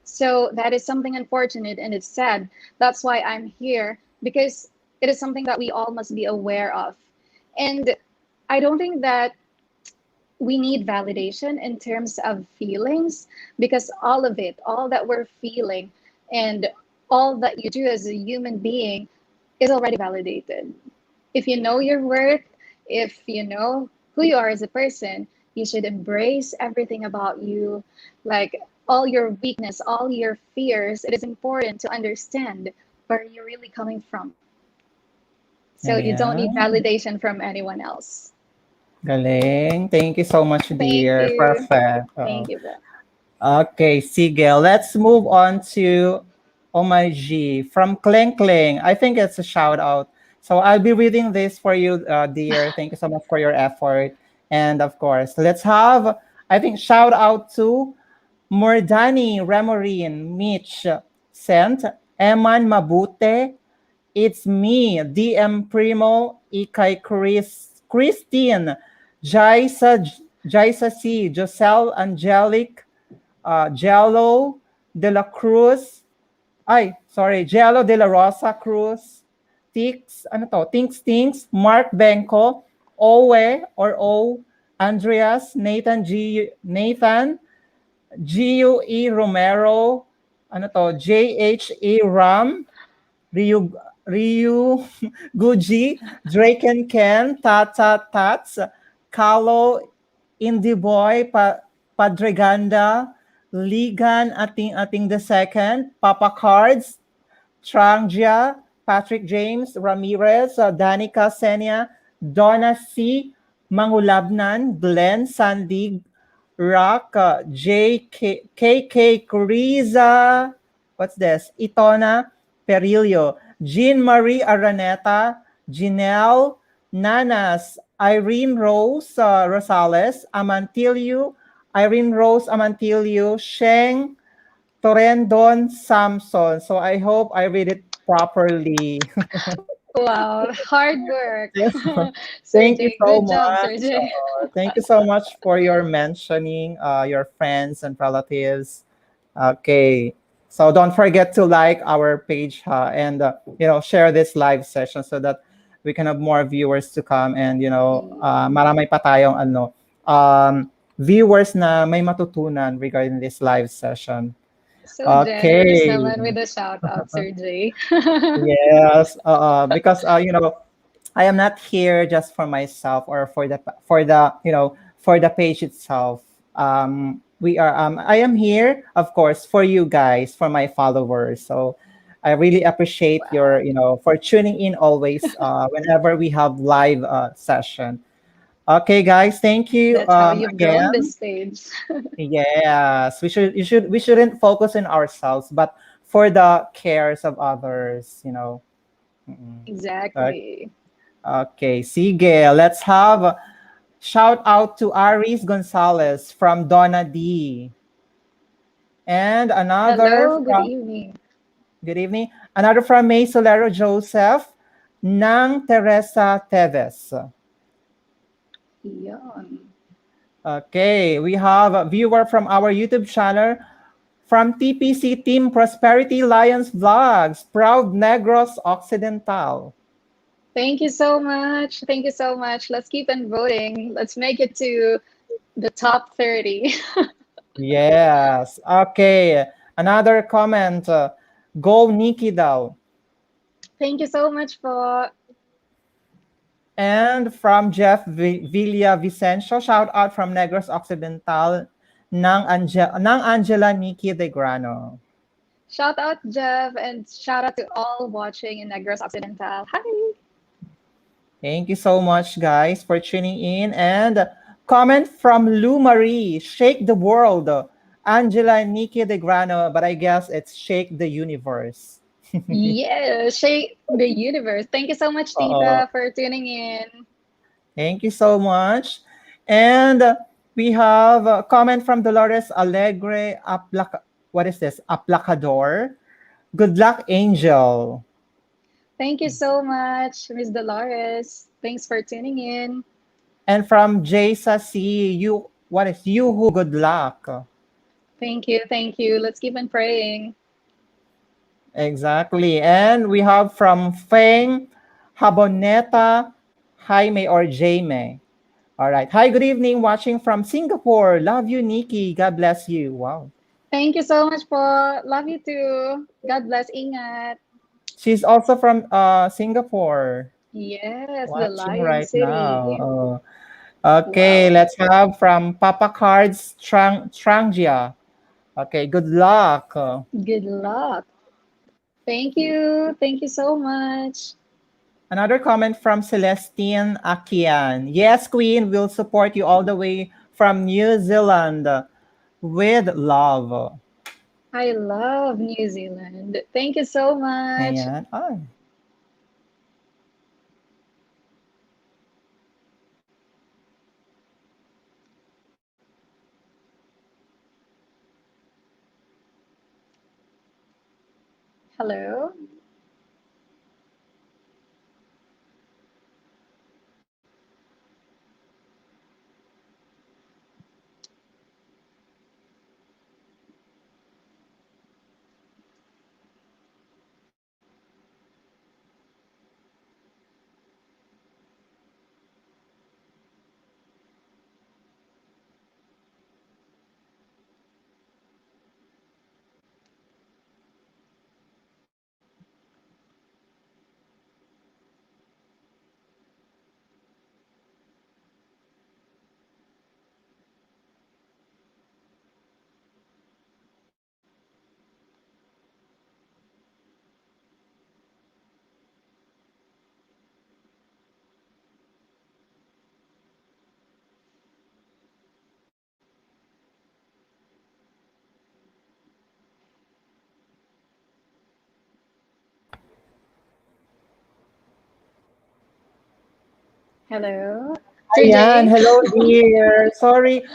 So that is something unfortunate and it's sad. That's why I'm here because it is something that we all must be aware of. And I don't think that we need validation in terms of feelings because all of it, all that we're feeling, and all that you do as a human being is already validated. If you know your worth, if you know who you are as a person, you should embrace everything about you, like all your weakness, all your fears. It is important to understand where you're really coming from. So you don't need Yeah. validation from anyone else. Galing. Thank you so much, Thank dear. you. Perfect. Thank you, bro. Okay, sige. Let's move on to Omaji from Kling Kling. I think it's a shout out. So I'll be reading this for you, dear. Thank you so much for your effort. And of course, let's have, I think, shout out to Mordani, Remorin, Mitch, Sent, Eman Mabute, it's me, DM Primo, Ikay Christine, Jaisa, Jaisa C, Joselle Angelic, Jello de la Cruz, ay, sorry, Jello de la Rosa Cruz, Tix, ano to, Tinks, Mark Benko, Owe or O, Andreas, Nathan, GUE Romero, ano to, JHE Ram, Ryu, Ryu, Guji, Drake and Ken, Tata Tats, Kalo, Indie Boy, Padreganda, Ligan Ating the Second, Papa Cards, Trangia, Patrick James, Ramirez, Danica Senia, Donna C, Mangulabnan, Glenn Sandig, Rock, KK Coriza, what's this? Itona Perillo, Jean Marie Araneta, Janelle, Nanas, Irene Rose Rosales, Amantilio, Irene Rose Amantilio, Sheng, Torrendon Samson. So I hope I read it properly. Wow, hard work. Yes. Sir Thank you J. so Good job, much. Sir J. Thank you so much for your mentioning your friends and relatives. Okay. So don't forget to like our page and share this live session so that we can have more viewers to come and marami pa tayong viewers na may matutunan regarding this live session. So generous Okay. naman with the shout out, Sir J. Yes, because I am not here just for myself or for the page itself. We are I am here, of course, for you guys, for my followers. So I really appreciate your Wow, for tuning in always whenever we have live session. Okay, guys, thank you that's how you've grown again. this page. Yes, we shouldn't focus on ourselves, but for the cares of others. Mm-mm. Uh, Exactly. Okay, sige. Let's have a shout out to Aris Gonzalez from Donna D. And another Hello, good from, evening. good evening, another from May Solero Joseph, Nang Teresa Teves. Yon. Okay, we have a viewer from our YouTube channel from TPC Team Prosperity Lions Vlogs, proud Negros Occidental. Thank you so much. Thank you so much. Let's keep on voting. Let's make it to the top 30. Yes. Okay. Another comment. Go Nikki daw. Thank you so much for And from Jeff Villa Vicencio, shout out from Negros Occidental ng Angela Nikki De Grano. shout out Jeff and shout out to all watching in Negros Occidental. Hi. Thank you so much, guys, for tuning in. And comment from Lou Marie, Shake the World. Angela Nikki De Grano, but I guess it's Shake the Universe. Yeah, shake the universe. Thank you so much, Uh, Tita, for tuning in. Thank you so much. And we have a comment from Dolores Alegre. What is this? Aplacador. Good luck, Angel. Thank you so much, Miss Dolores. Thanks for tuning in. And from Jasa C, you, what is you who good luck? Thank you. Thank you. Let's keep on praying. Exactly. And we have from Feng Haboneta Jaime or Jaime. All right. Hi, good evening. Watching from Singapore. Love you, Nikki. God bless you. Wow. Thank you so much po. Love you too. God bless. Ingat. She's also from Singapore. Yes, the Watching Lion right now. City. Oh. Okay, Wow. let's have from Papa Cards Trangia. Okay, good luck. Good luck. Thank you. Thank you so much. Another comment from Celestine Akian. Yes, Queen, will support you all the way from New Zealand with love. I love New Zealand. Thank you so much. Ayan. Ay. Hello. Hello. Sir Ayan, Jay. hello dear. Sorry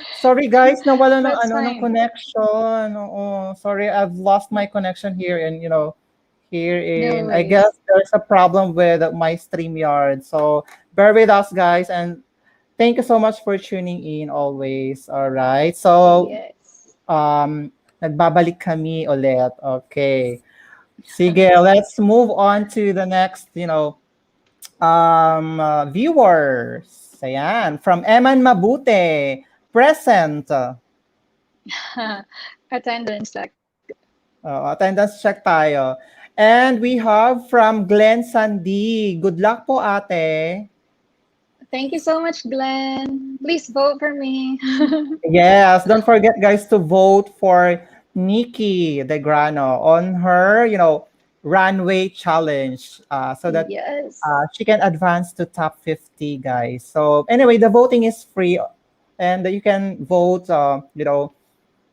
guys, nawala ng That's ng fine. connection. Oo, sorry, I've lost my connection here and here No in I guess worries. there's a problem with my StreamYard. So bear with us guys and thank you so much for tuning in always. All right. So Yes. nagbabalik kami ulit. Okay. Sige, let's move on to the next, viewers. Ayan, from Eman Mabute, present. Attendance check. Attendance check tayo. And we have from Glenn Sandy. Good luck po, ate. Thank you so much, Glenn. Please vote for me. Yes, don't forget, guys, to vote for Nikki De Grano on her, runway challenge, so that Yes. she can advance to top 50, guys. So anyway, the voting is free, and you can vote,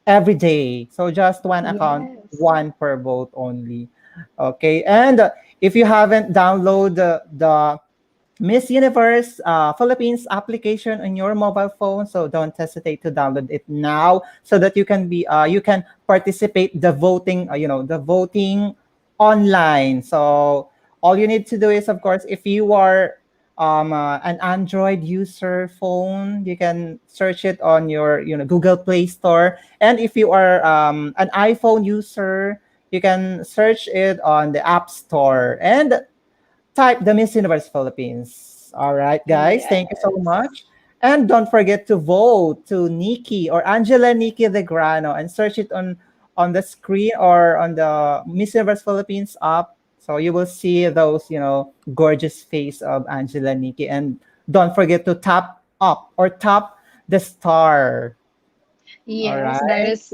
every day. So just one account, Yes. one per vote only. Okay, and if you haven't downloaded the Miss Universe Philippines application on your mobile phone, so don't hesitate to download it now so that you can participate the voting, the voting online. So all you need to do is, of course, if you are an Android user phone, you can search it on your Google Play Store, and if you are an iPhone user, you can search it on the App Store and type the Miss Universe Philippines. All right, guys, thank you so Yes. much. And don't forget to vote to Nikki or Angela Nikki De Grano and search it on the screen or on the Miss Universe Philippines app. So you will see those, gorgeous face of Angela Nikki. And don't forget to tap up or tap the star. All Yes, that right. is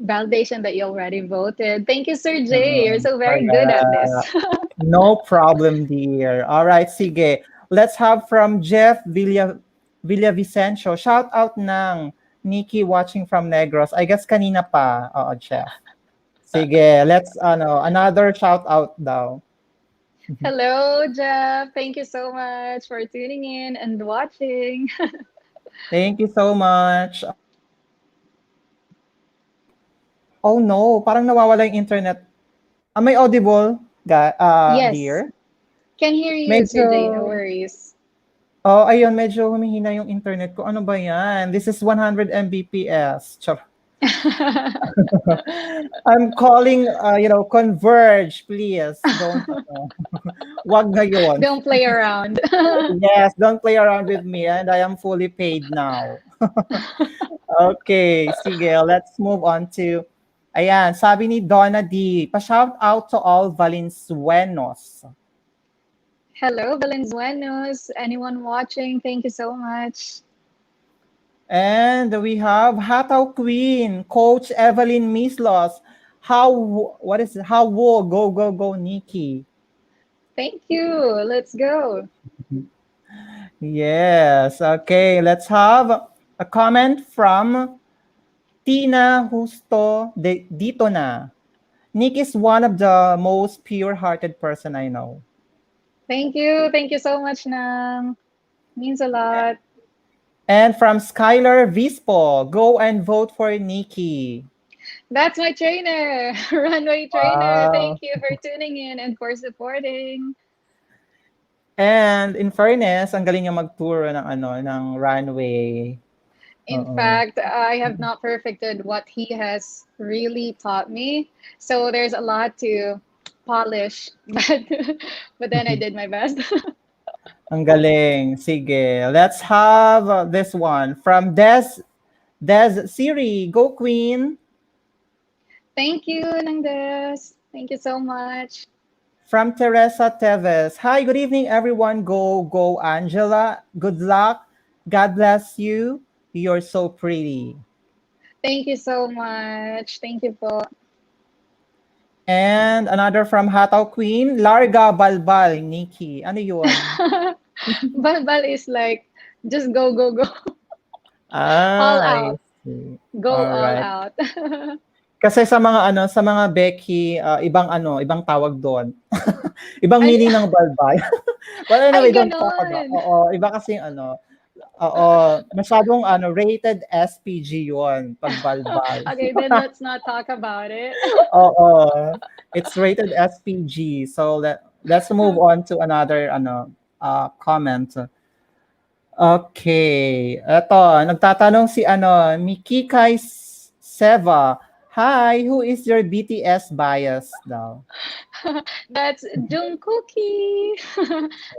validation that you already voted. Thank you, Sir Jay. You're Mm, so very good at correct. this. No problem, dear. All right, sige. Let's have from Jeff Villavicencio. Shout out ng Nikki watching from Negros. I guess kanina pa. Oo, Jeff. Sige, let's another shout out daw. Hello, Jeff. Thank you so much for tuning in and watching. Thank you so much. Oh no, parang nawawala yung internet. Am I audible, Yes, dear? can hear you, Sir Medyo Jay. No worries. Oh, ayun, medyo humihina yung internet ko. Ano ba yan? This is 100 Mbps. Char. I'm calling, converge, please. Don't, wag ngayon. Don't play around. Yes, don't play around with me and I am fully paid now. Okay, sige, let's move on to, ayan, sabi ni Donna D, pa-shout out to all Valenzuelos. Hello, Valenzuelos. Anyone watching? Thank you so much. And we have Hataw Queen, Coach Evelyn Mislos. What is it? How wo go go go Nikki? Thank you. Let's go. Yes. Okay. Let's have a comment from Tina Justo dito na. Nick is one of the most pure-hearted person I know. Thank you. Thank you so much, Nang. Means a lot. And from Skylar Vispo, go and vote for Nikki. That's my trainer, runway trainer. Wow. Thank you for tuning in and for supporting. And in fairness, ang galing niya mag-tour ng ng runway. In Oo. fact, I have not perfected what he has really taught me. So there's a lot to polish, but then I did my best. Ang galing. Sige. Let's have this one from Des Siri. Go Queen. Thank you, Nangdes. Thank you so much. From Teresa Teves. Hi, good evening, everyone. Go, go, Angela. Good luck. God bless you. You're so pretty. Thank you so much. Thank you po. And another from Hataw Queen, Larga Balbal, Nikki. Ano yun? Balbal is like, just go, go, go. All I out. see. Go All all right. out. Kasi sa mga sa mga Becky, ibang ibang tawag doon. Ibang Ay, meaning ng balbal. But ay, anyway, don't talk about. ganon. Oo, iba kasi oo, masyadong rated SPG 'yon, pag balbal. Okay, then let's not talk about it. Oo. It's rated SPG. So let's move on to another comment. Okay. Eto, nagtatanong si Mikikay Seva. Hi, who is your BTS bias daw? That's Jungkookie.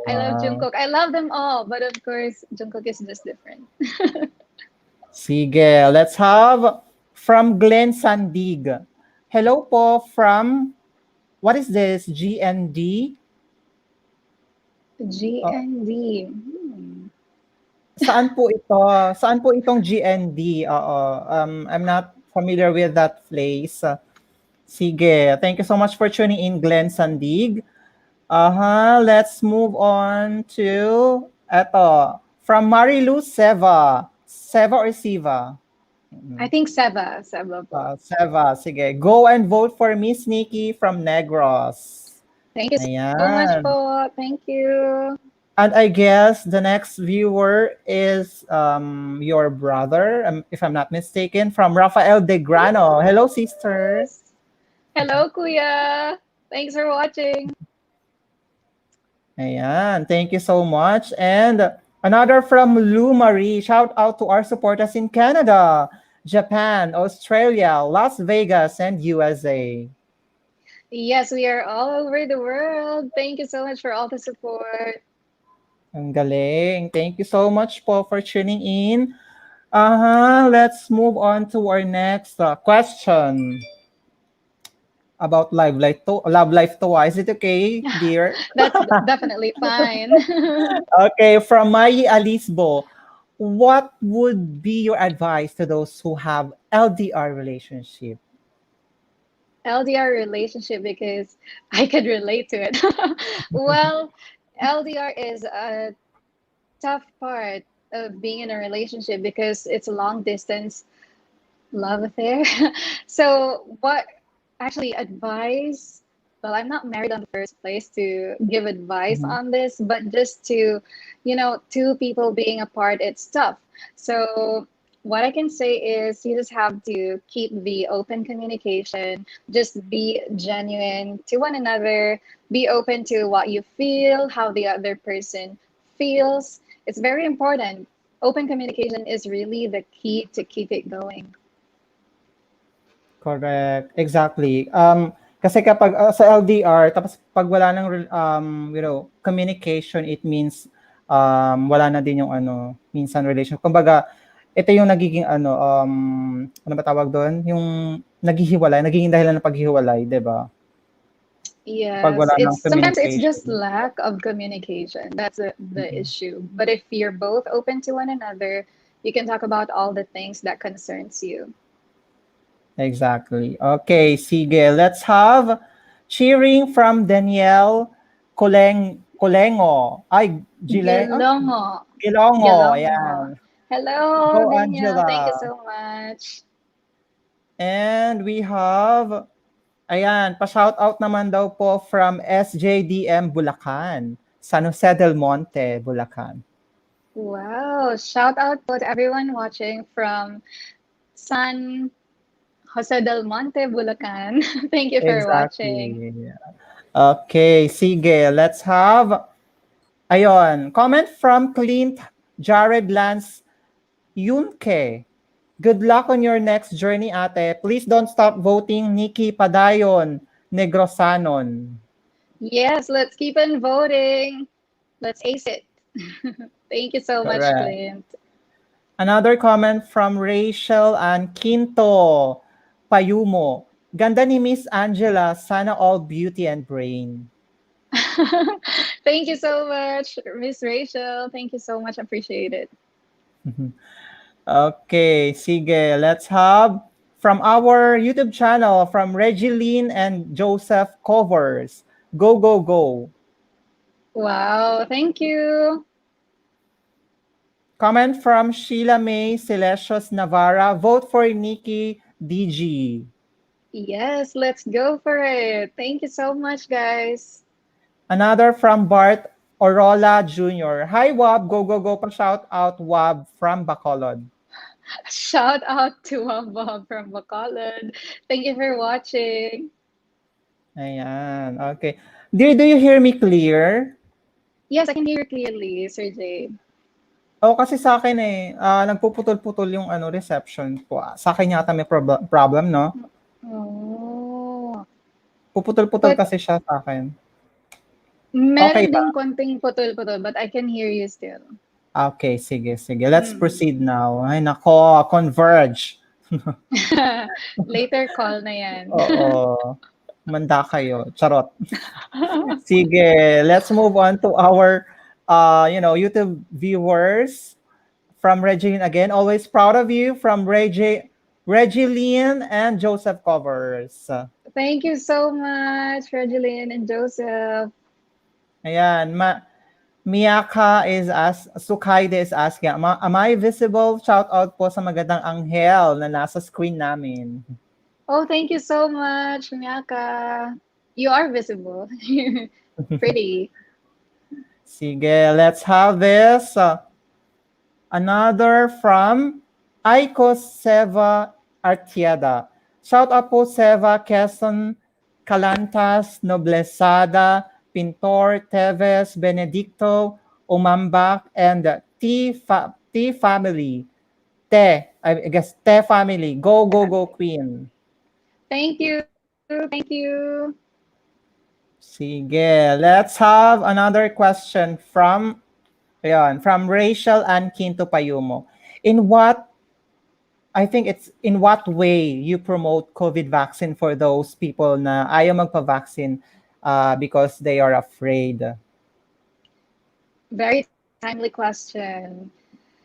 I love Wow. Jungkook. I love them all, but of course, Jungkook is just different. Sige, let's have from Glenn Sandig. Hello po from, what is this? GND? GND. Hmm. Saan po ito? Saan po itong GND? Oo. I'm not familiar with that place. Sige. Thank you so much for tuning in, Glenn Sandig. Let's move on to eto. From Marilu Seva. Seva or Siva? I think Seva. Seva po. Seva. Sige. Go and vote for Miss Nikki from Negros. Thank you so much Ayan. po. Thank you. And I guess the next viewer is your brother, if I'm not mistaken, from Rafael De Grano. Hello, sister. Yes. Hello, Kuya. Thanks for watching. Ayan, thank you so much. And another from Lou Marie. Shout out to our supporters in Canada, Japan, Australia, Las Vegas, and USA. Yes, we are all over the world. Thank you so much for all the support. Ang galing. Thank you so much po for tuning in. Let's move on to our next question about love life to. Is it okay, dear? That's definitely fine. Okay, from Mai Alisbo, what would be your advice to those who have LDR relationship? LDR relationship because I could relate to it. Well, LDR is a tough part of being in a relationship because it's a long distance love affair. So, what actually advice? Well, I'm not married on the first place to give advice Mhm. on this, but just to, two people being apart, it's tough. So, what I can say is you just have to keep the open communication, just be genuine to one another, be open to what you feel, how the other person feels. It's very important. Open communication is really the key to keep it going. Correct. Exactly. Kasi kapag sa LDR, tapos pag wala ng communication, it means wala na din yung minsan relation. Kumbaga, ito yung nagiging ano ba tawag doon? Yung naghihiwalay, nagiging dahilan ng paghihiwalay, 'di ba? pag Yes, wala ng it's sometimes it's just communication. lack of communication. That's the Mhm. issue. But if you're both open to one another, you can talk about all the things that concerns you. Exactly. Okay, sige. Let's have cheering from Danielle Colengo. Ay, Gilongo. Gilongo. Gilongo. Ayan. Hello, Go, Danielle. Thank you Angela. so much. And we have, ayan, pa-shout out naman daw po from SJDM Bulacan. San Jose del Monte, Bulacan. Wow. Shout out po to everyone watching from San Jose del Monte, Bulacan. Thank you for watching. Exactly. Okay, sige. Let's have, ayun, comment from Clint Jared Lance Yunke. Good luck on your next journey, ate. Please don't stop voting Nikki Padayon Negrosanon. Yes, let's keep on voting. Let's ace it. Thank you so much, Correct. Clint. Another comment from Rachel and Quinto Payumo. Ganda ni Miss Angela, sana all beauty and brain. Thank you so much, Miss Rachel. Thank you so much. Appreciate it. Okay, sige. Let's have from our YouTube channel, from Regiline and Joseph Covers. Go, go, go. Wow, thank you. Comment from Sheila May Celestius Navarra. Vote for Nikki DG. Yes, let's go for it. Thank you so much, guys. Another from Bart Orola Jr. Hi, Wab. Go, go, go. Pa-shout out, Wab from Bacolod. Shout out to Bob from Bacolod. Thank you for watching. Ayan. Okay. Dear, do you hear me clear? Yes, I can hear you clearly, Sir Jay. Oo, kasi sa akin nagpuputol-putol yung reception ko. Sa akin yata may problem, no? Oh, Puputol-putol but kasi siya sa akin. Okay meron ba? ding konting putol-putol, but I can hear you still. Okay, sige, sige. Let's Mm. proceed now. Ay, nako, converge. Later call na yan. Oo. Manda kayo. Charot. Sige, let's move on to our YouTube viewers. From Regine again, always proud of you. From Regiline and Joseph Covers. Thank you so much, Regeline and Joseph. Ayan, Miyaka Sukaide is asking, am I visible? Shout out po sa magandang anghel na nasa screen namin. Oh, thank you so much, Miyaka. You are visible. Pretty. Sige, let's have this. Another from Aiko Seva Artieda. Shout out po Seva, Quezon, Calantas, Noblesada, Pintor, Teves, Benedicto, Umambak, and T family. I guess Te family. Go, go, go, Queen. Thank you. Thank you. Sige, let's have another question from Rachel and Quinto Payumo. In what way you promote COVID vaccine for those people na ayaw magpa-vaccine because they are afraid? Very timely question.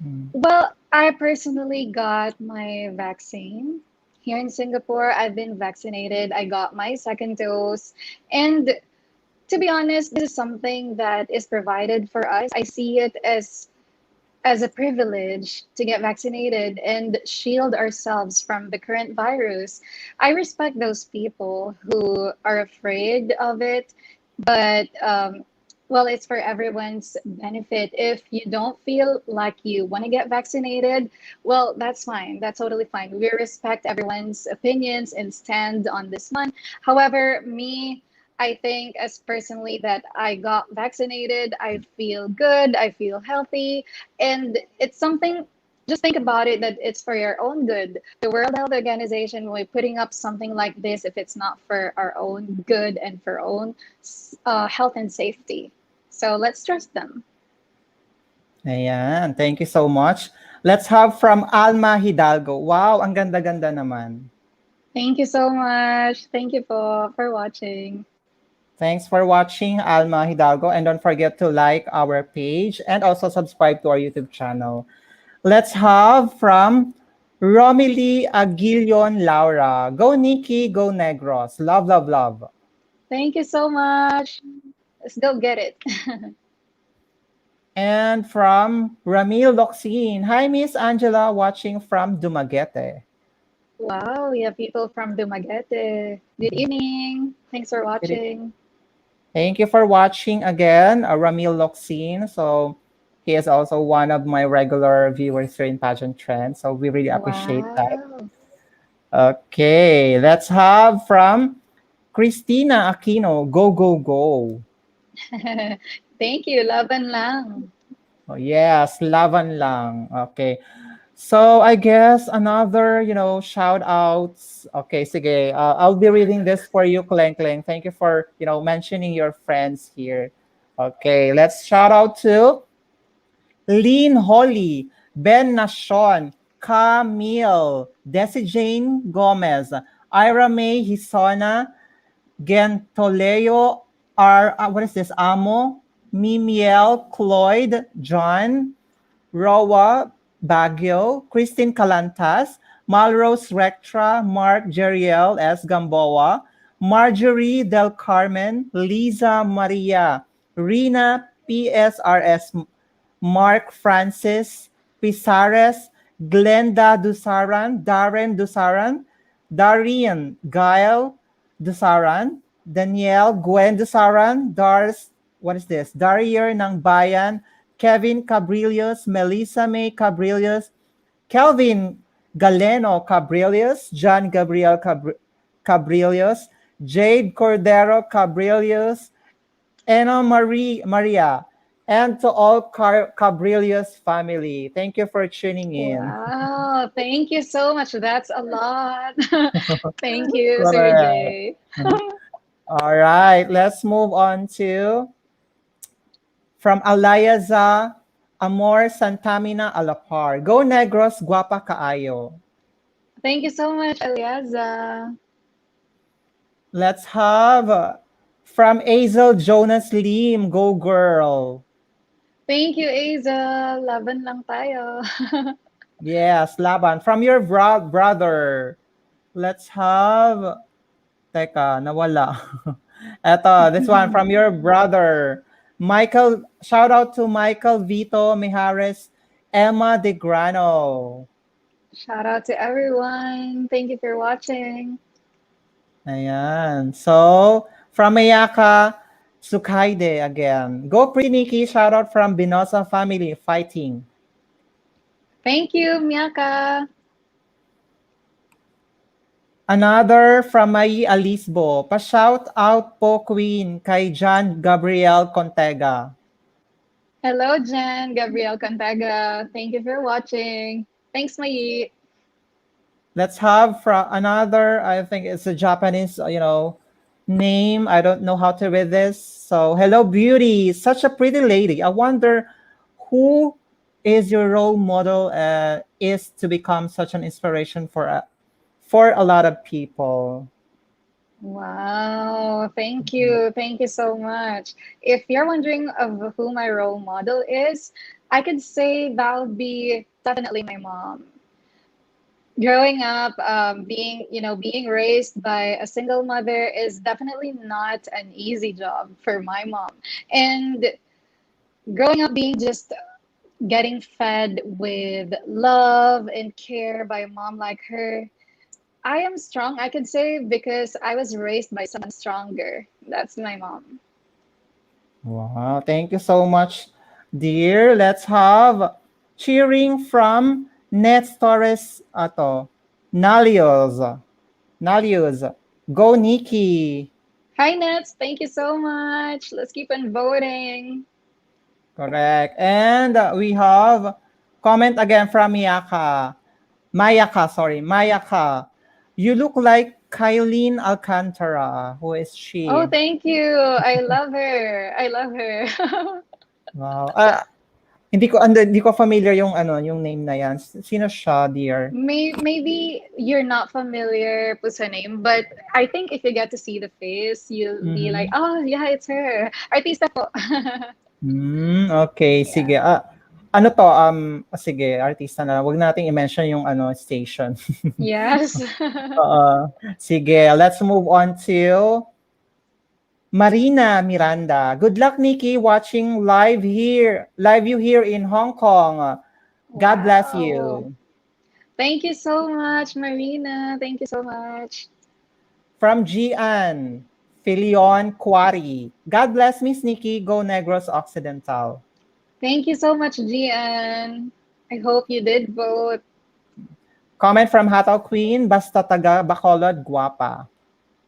Mm. Well, I personally got my vaccine. Here in Singapore, I've been vaccinated. I got my second dose. And to be honest, this is something that is provided for us. I see it as a privilege to get vaccinated and shield ourselves from the current virus. I respect those people who are afraid of it, but well, it's for everyone's benefit. If you don't feel like you want to get vaccinated, well, that's fine. That's totally fine. We respect everyone's opinions and stand on this one. However, I think as personally that I got vaccinated, I feel good, I feel healthy, and it's something. Just think about it that it's for your own good. The World Health Organization will be putting up something like this if it's not for our own good and for our own health and safety. So let's trust them. Ayan, thank you so much. Let's have from Alma Hidalgo. Wow, ang ganda-ganda naman. Thank you so much. Thank you for watching. Thanks for watching, Alma Hidalgo. And don't forget to like our page and also subscribe to our YouTube channel. Let's have from Romily Aguilion Laura. Go Nikki, go Negros. Love, love, love. Thank you so much. Let's go get it. And from Ramil Loxin. Hi, Miss Angela, watching from Dumaguete. Wow, we have people from Dumaguete. Good evening. Thanks for watching. Thank you for watching again, Ramil Loxin. So he is also one of my regular viewers here in Pageant Trend. So we really appreciate that. Wow. Okay, let's have from Christina Aquino. Go, go, go. Thank you. Laban lang. Oh, yes, laban lang. Okay. So I guess another, shout outs. Okay, sige. I'll be reading this for you, Kleng Kleng. Thank you for, mentioning your friends here. Okay, let's shout out to Lean Holly, Ben Nashon, Camille, Desi Jane Gomez, Ira May Hisona, Gentoleo, what is this? Amo, Mimiel, Cloyd, John, Roa Baguio, Christine Calantas, Malrose Rectra, Mark Jeriel S. Gamboa, Marjorie Del Carmen, Liza Maria, Rina PSRS, Mark Francis Pisares, Glenda Dusaran, Darren Dusaran, Darian Gael Dusaran, Danielle Gwen Dusaran, what is this? Darier ng Bayan, Kevin Cabrillos, Melissa May Cabrillos, Kelvin Galeno Cabrillos, John Gabriel Cabrillos, Jade Cordero Cabrillos, Ena Maria, and to all Cabrillos family. Thank you for tuning in. Wow. Thank you so much. That's a lot. Thank you, Sir Correct. Jay. All right, let's move on to from Alayaza Amor Santamina Alapar. Go Negros, guapa kaayo. Thank you so much, Eliaza. Let's have from Azel Jonas Lim. Go girl. Thank you, Aza. Laban lang tayo. Yes, Laban. From your brother. Let's have, teka, nawala. Eto, this one from your brother. Michael, shout out to Michael Vito Mijares, Emma De Grano. Shout out to everyone. Thank you for watching. Ayan. So, from Mayaka, Sukaide again. Go Pretty Nikki, shout out from Binosa family, fighting. Thank you, Miyaka. Another from Mai Alisbo. Pa-shout out po Queen kay John Gabriel Contega. Hello, Jen, Gabriel Cantaga. Thank you for watching. Thanks, Mai. Let's have from another, I think it's a Japanese, name. I don't know how to read this. So, hello, beauty. Such a pretty lady. I wonder who is your role model is to become such an inspiration for a lot of people. Wow, thank you. Thank you so much. If you're wondering of who my role model is, I could say that would be definitely my mom. Growing up, being raised by a single mother is definitely not an easy job for my mom. And growing up being just getting fed with love and care by a mom like her, I am strong, I could say, because I was raised by someone stronger. That's my mom. Wow, thank you so much, dear. Let's have cheering from Nets Torres Nalios. Nalios. Go Nikki. Hi, Nets. Thank you so much. Let's keep on voting. Correct. And we have comment again from Miyaka. Mayaka. You look like Kylene Alcantara. Who is she? Oh, thank you. I love her. I love her. Wow. hindi ko familiar yung yung name na yan. Sino siya, dear? Maybe you're not familiar with her name, but I think if you get to see the face, you'll be like, Mhm. oh, yeah, it's her. Artista po. Okay, Yeah. sige. Ano to, sige, artista na lang. Wag nating i-mention yung station. Yes. Sige, let's move on to Marina Miranda. Good luck, Nikki, watching live you here in Hong Kong. God bless Wow. you. Thank you so much, Marina. Thank you so much. From Gian, Filion Quarry. God bless, Miss Nikki. Go Negros Occidental. Thank you so much, Gian. I hope you did vote. Comment from Hataw Queen, basta taga Bacolod, guapa.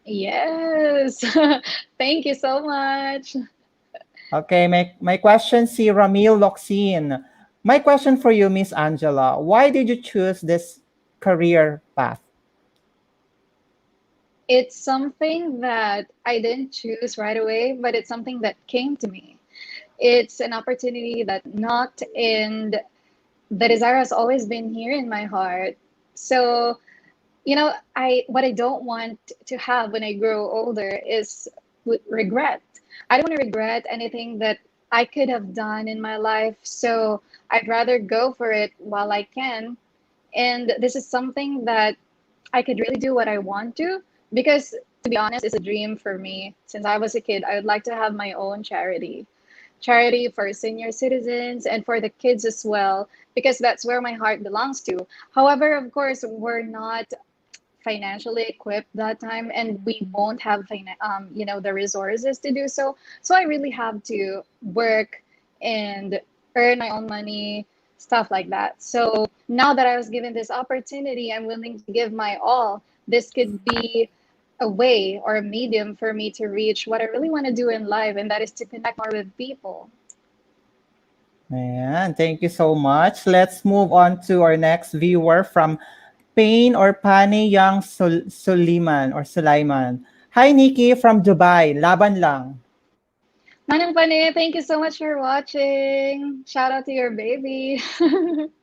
Yes. Thank you so much. Okay, my question si Ramil Loxin. My question for you, Miss Angela. Why did you choose this career path? It's something that I didn't choose right away, but it's something that came to me. It's an opportunity that knocked, and the desire has always been here in my heart. So, I what I don't want to have when I grow older is regret. I don't want to regret anything that I could have done in my life. So I'd rather go for it while I can. And this is something that I could really do what I want to, because to be honest, it's a dream for me. Since I was a kid, I would like to have my own charity for senior citizens and for the kids as well, because that's where my heart belongs to. However, of course, we're not financially equipped that time, and we won't have the resources to do so. So I really have to work and earn my own money, stuff like that. So now that I was given this opportunity, I'm willing to give my all. This could be a way or a medium for me to reach what I really want to do in life, and that is to connect more with people. Ayan, thank you so much. Let's move on to our next viewer from Pain or Pane Young Suliman or Sulaiman. Hi, Nikki from Dubai. Laban lang. Manang Pane, thank you so much for watching. Shout out to your baby.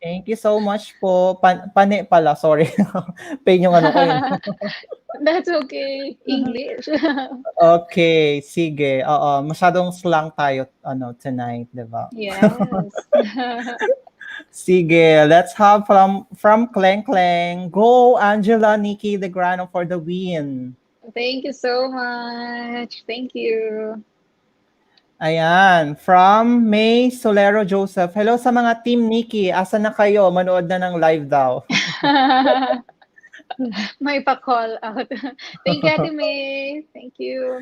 Thank you so much po. Pane pala, sorry. Pain yung ano ko yun. That's okay. English. Okay, sige. Oo, masyadong slang tayo tonight, 'di ba? Yes. Sige, let's have from Kleng Kleng. Go Angela Nikki De Grano for the win. Thank you so much. Thank you. Ayan, from May Solero Joseph. Hello sa mga Team Nikki. Asa na kayo? Manood na ng live daw. May pa-call out. Thank you, Ate May. Thank you.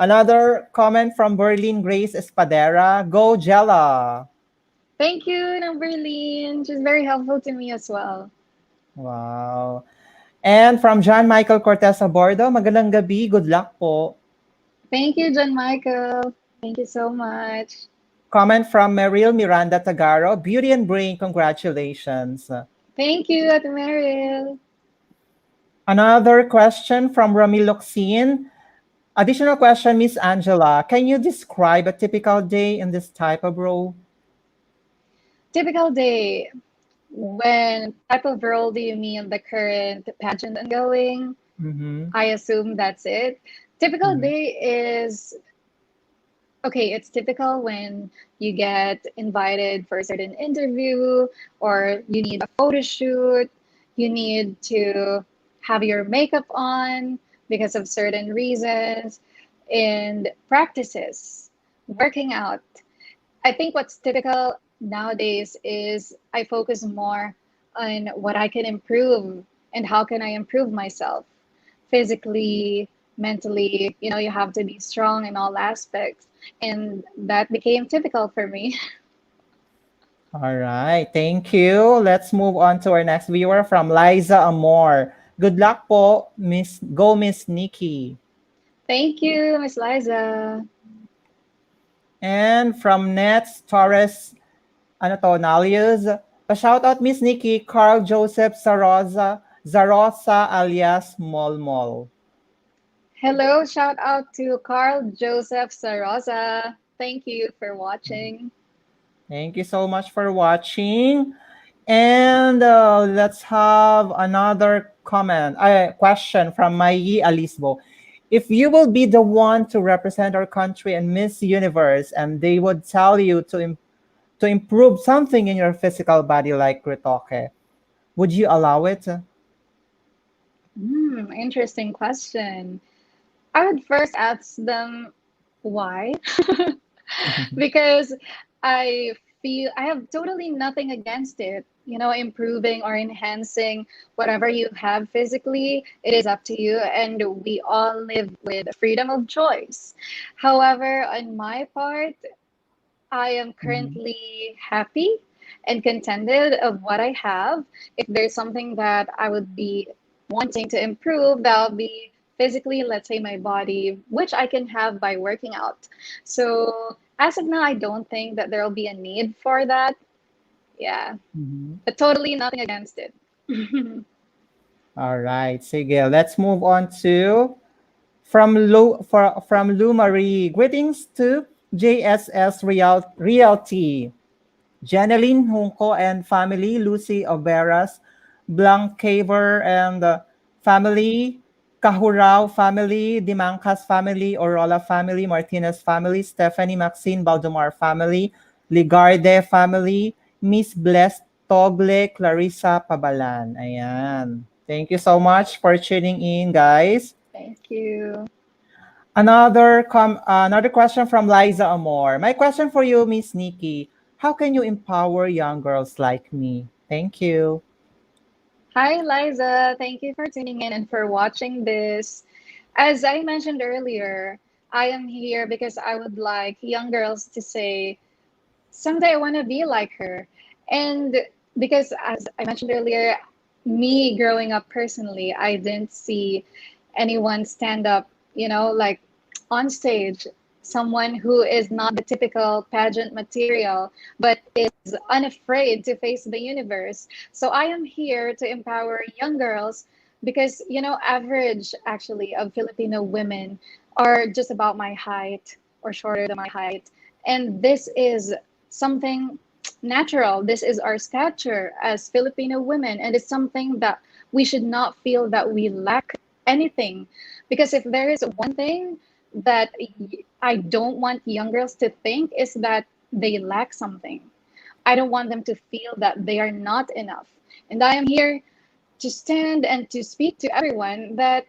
Another comment from Berlin Grace Espadera. Go Jella. Thank you, Numberlin. She's very helpful to me as well. Wow. And from John Michael Cortez Abordo, magandang gabi. Good luck po. Thank you, John Michael. Thank you so much. Comment from Meryl Miranda Tagaro. Beauty and Brain, congratulations. Thank you, Ate Meryl. Another question from Ramil Loxin. Additional question, Miss Angela. Can you describe a typical day in this type of role? Typical day. When type of role do you mean the current pageant ongoing? Mm-hmm. I assume that's it. Typical Mm-hmm. day is okay, it's typical when you get invited for a certain interview or you need a photo shoot, you need to have your makeup on because of certain reasons, and practices, working out. I think what's typical nowadays is I focus more on what I can improve and how can I improve myself physically, mentally. You have to be strong in all aspects. And that became typical for me. All right, thank you. Let's move on to our next viewer from Liza Amor. Good luck po, Miss Nikki. Thank you, Miss Liza. And from Nets Torres Nalius, pa-shout out Miss Nikki, Carl Joseph Zarosa alias Molmol. Hello, shout out to Carl Joseph Sarosa. Thank you for watching. Thank you so much for watching. And let's have another question from Mayi Alisbo. If you will be the one to represent our country and Miss Universe, and they would tell you to improve something in your physical body like retoque, would you allow it? Interesting question. I would first ask them why, because I feel I have totally nothing against it. Improving or enhancing whatever you have physically, it is up to you, and we all live with freedom of choice. However, on my part, I am Mhm. currently happy and contented of what I have. If there's something that I would be wanting to improve, that'll be physically, let's say my body, which I can have by working out. So as of now, I don't think that there'll be a need for that. Yeah, Mhm. but totally nothing against it. All right, sige. Let's move on to from Lou Marie. Greetings to JSS Realty. Janeline Junco and family, Lucy Oberas, Blancaver and family, Kahurao family, Dimancas family, Orola family, Martinez family, Stephanie Maxine Baldemar family, Ligarde family, Miss Blessed Togle, Clarissa Pabalan. Ayan. Thank you so much for tuning in, guys. Thank you. Another question from Liza Amor. My question for you, Miss Nikki. How can you empower young girls like me? Thank you. Hi, Liza. Thank you for tuning in and for watching this. As I mentioned earlier, I am here because I would like young girls to say, someday I want to be like her. And because, as I mentioned earlier, me growing up personally, I didn't see anyone stand up, like on stage, someone who is not the typical pageant material, but is unafraid to face the universe. So I am here to empower young girls because, average actually of Filipino women are just about my height or shorter than my height. And this is something natural. This is our stature as Filipino women, and it's something that we should not feel that we lack anything. Because if there is one thing that I don't want young girls to think is that they lack something. I don't want them to feel that they are not enough. And I am here to stand and to speak to everyone that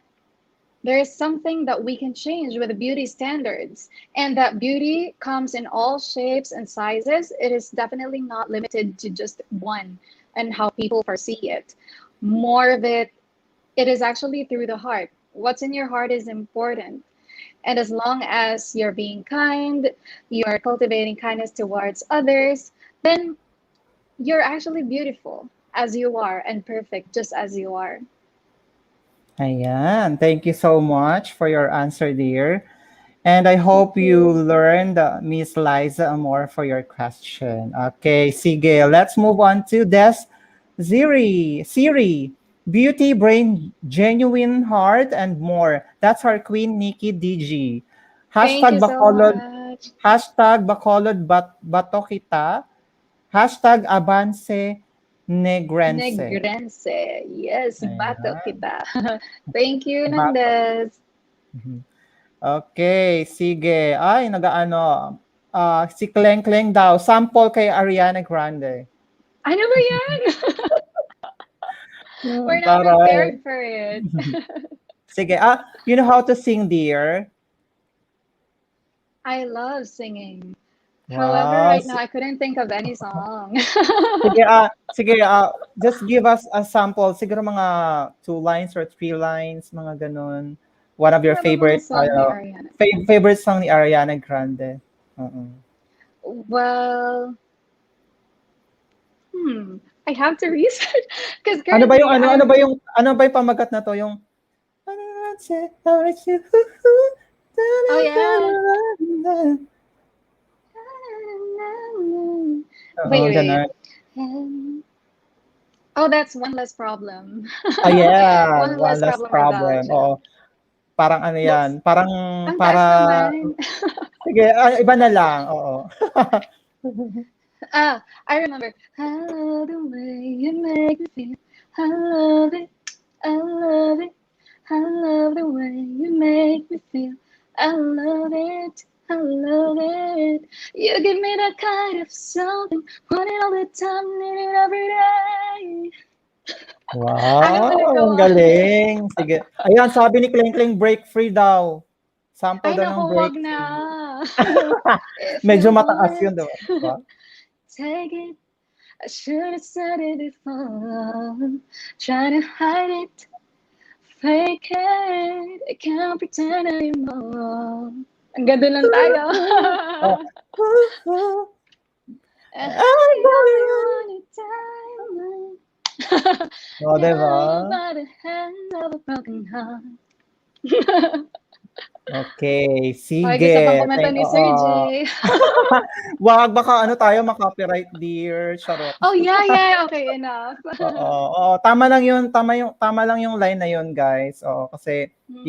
there is something that we can change with the beauty standards, and that beauty comes in all shapes and sizes. It is definitely not limited to just one and how people foresee it. More of it, it is actually through the heart. What's in your heart is important. And as long as you're being kind, you're cultivating kindness towards others, then you're actually beautiful as you are and perfect just as you are. Ayan. Thank you so much for your answer, dear. And I Thank hope you you. learned, Miss Liza, more for your question. Okay, sige. Let's move on to Des Siri. Beauty, brain, genuine heart, and more. That's our queen, Nikki DG. Thank Hashtag you so Bacolod, much. hashtag Bacolod Bato kita. Hashtag Avance Negrense. Negrense. Yes, bato Ayan. kita. Thank you, Bato. Nandes. Mhm. Okay, sige. Ay, nagaano. Si Kleng Kleng daw. Sample kay Ariana Grande. Ano ba yan? We're not Taray. prepared for it. Sige. You know how to sing, dear? I love singing. However, Wow. right now I couldn't think of any song. Sige, just give us a sample. Siguro mga 2 lines or 3 lines, mga ganun. One of your Ano ba mga favorite, song ni Ariana? favorite song ni Ariana Grande. Uh-uh. Well, I have to research because Ano ba yung currently I'm. ano ba yung pamagat na to? Yung Oh yeah. Oo, Wait, wait. ganun. Oh, that's one less problem. Yeah, One one less less problem without problem. you. Oo, parang ano That's 'yan, parang ang taas para naman. sige, iba na lang, oo. I remember. I love the way you make me feel. I love it. I love it. I love the way you make me feel. I love it. I love it. You give me that kind of something. Want it all the time, need it every day. I don't want to Wow, go ang on. galing. Sige. Ayan, sabi ni Kleng Kleng, break free daw. Sample Ay, daw naku, ng wag break na. free. If Medyo you mataas want yun, it, diba? Diba? take it. I should have said it before. Trying to hide it, fake it. I can't pretend anymore. Ang ganda lang tayo. Oh. I only Ah, want a diamond. oh, diba? Guided by the hand of a broken heart. Okay, Okay, gusto pang sige. kumanta Thank, ni Sir J. wag, baka ano tayo, maka-copyright dear. Charot. Oh, yeah, yeah. Okay, enough. Oo, oo, tama lang yun, tama lang yung line na yun, guys. Oo, kasi, Mm,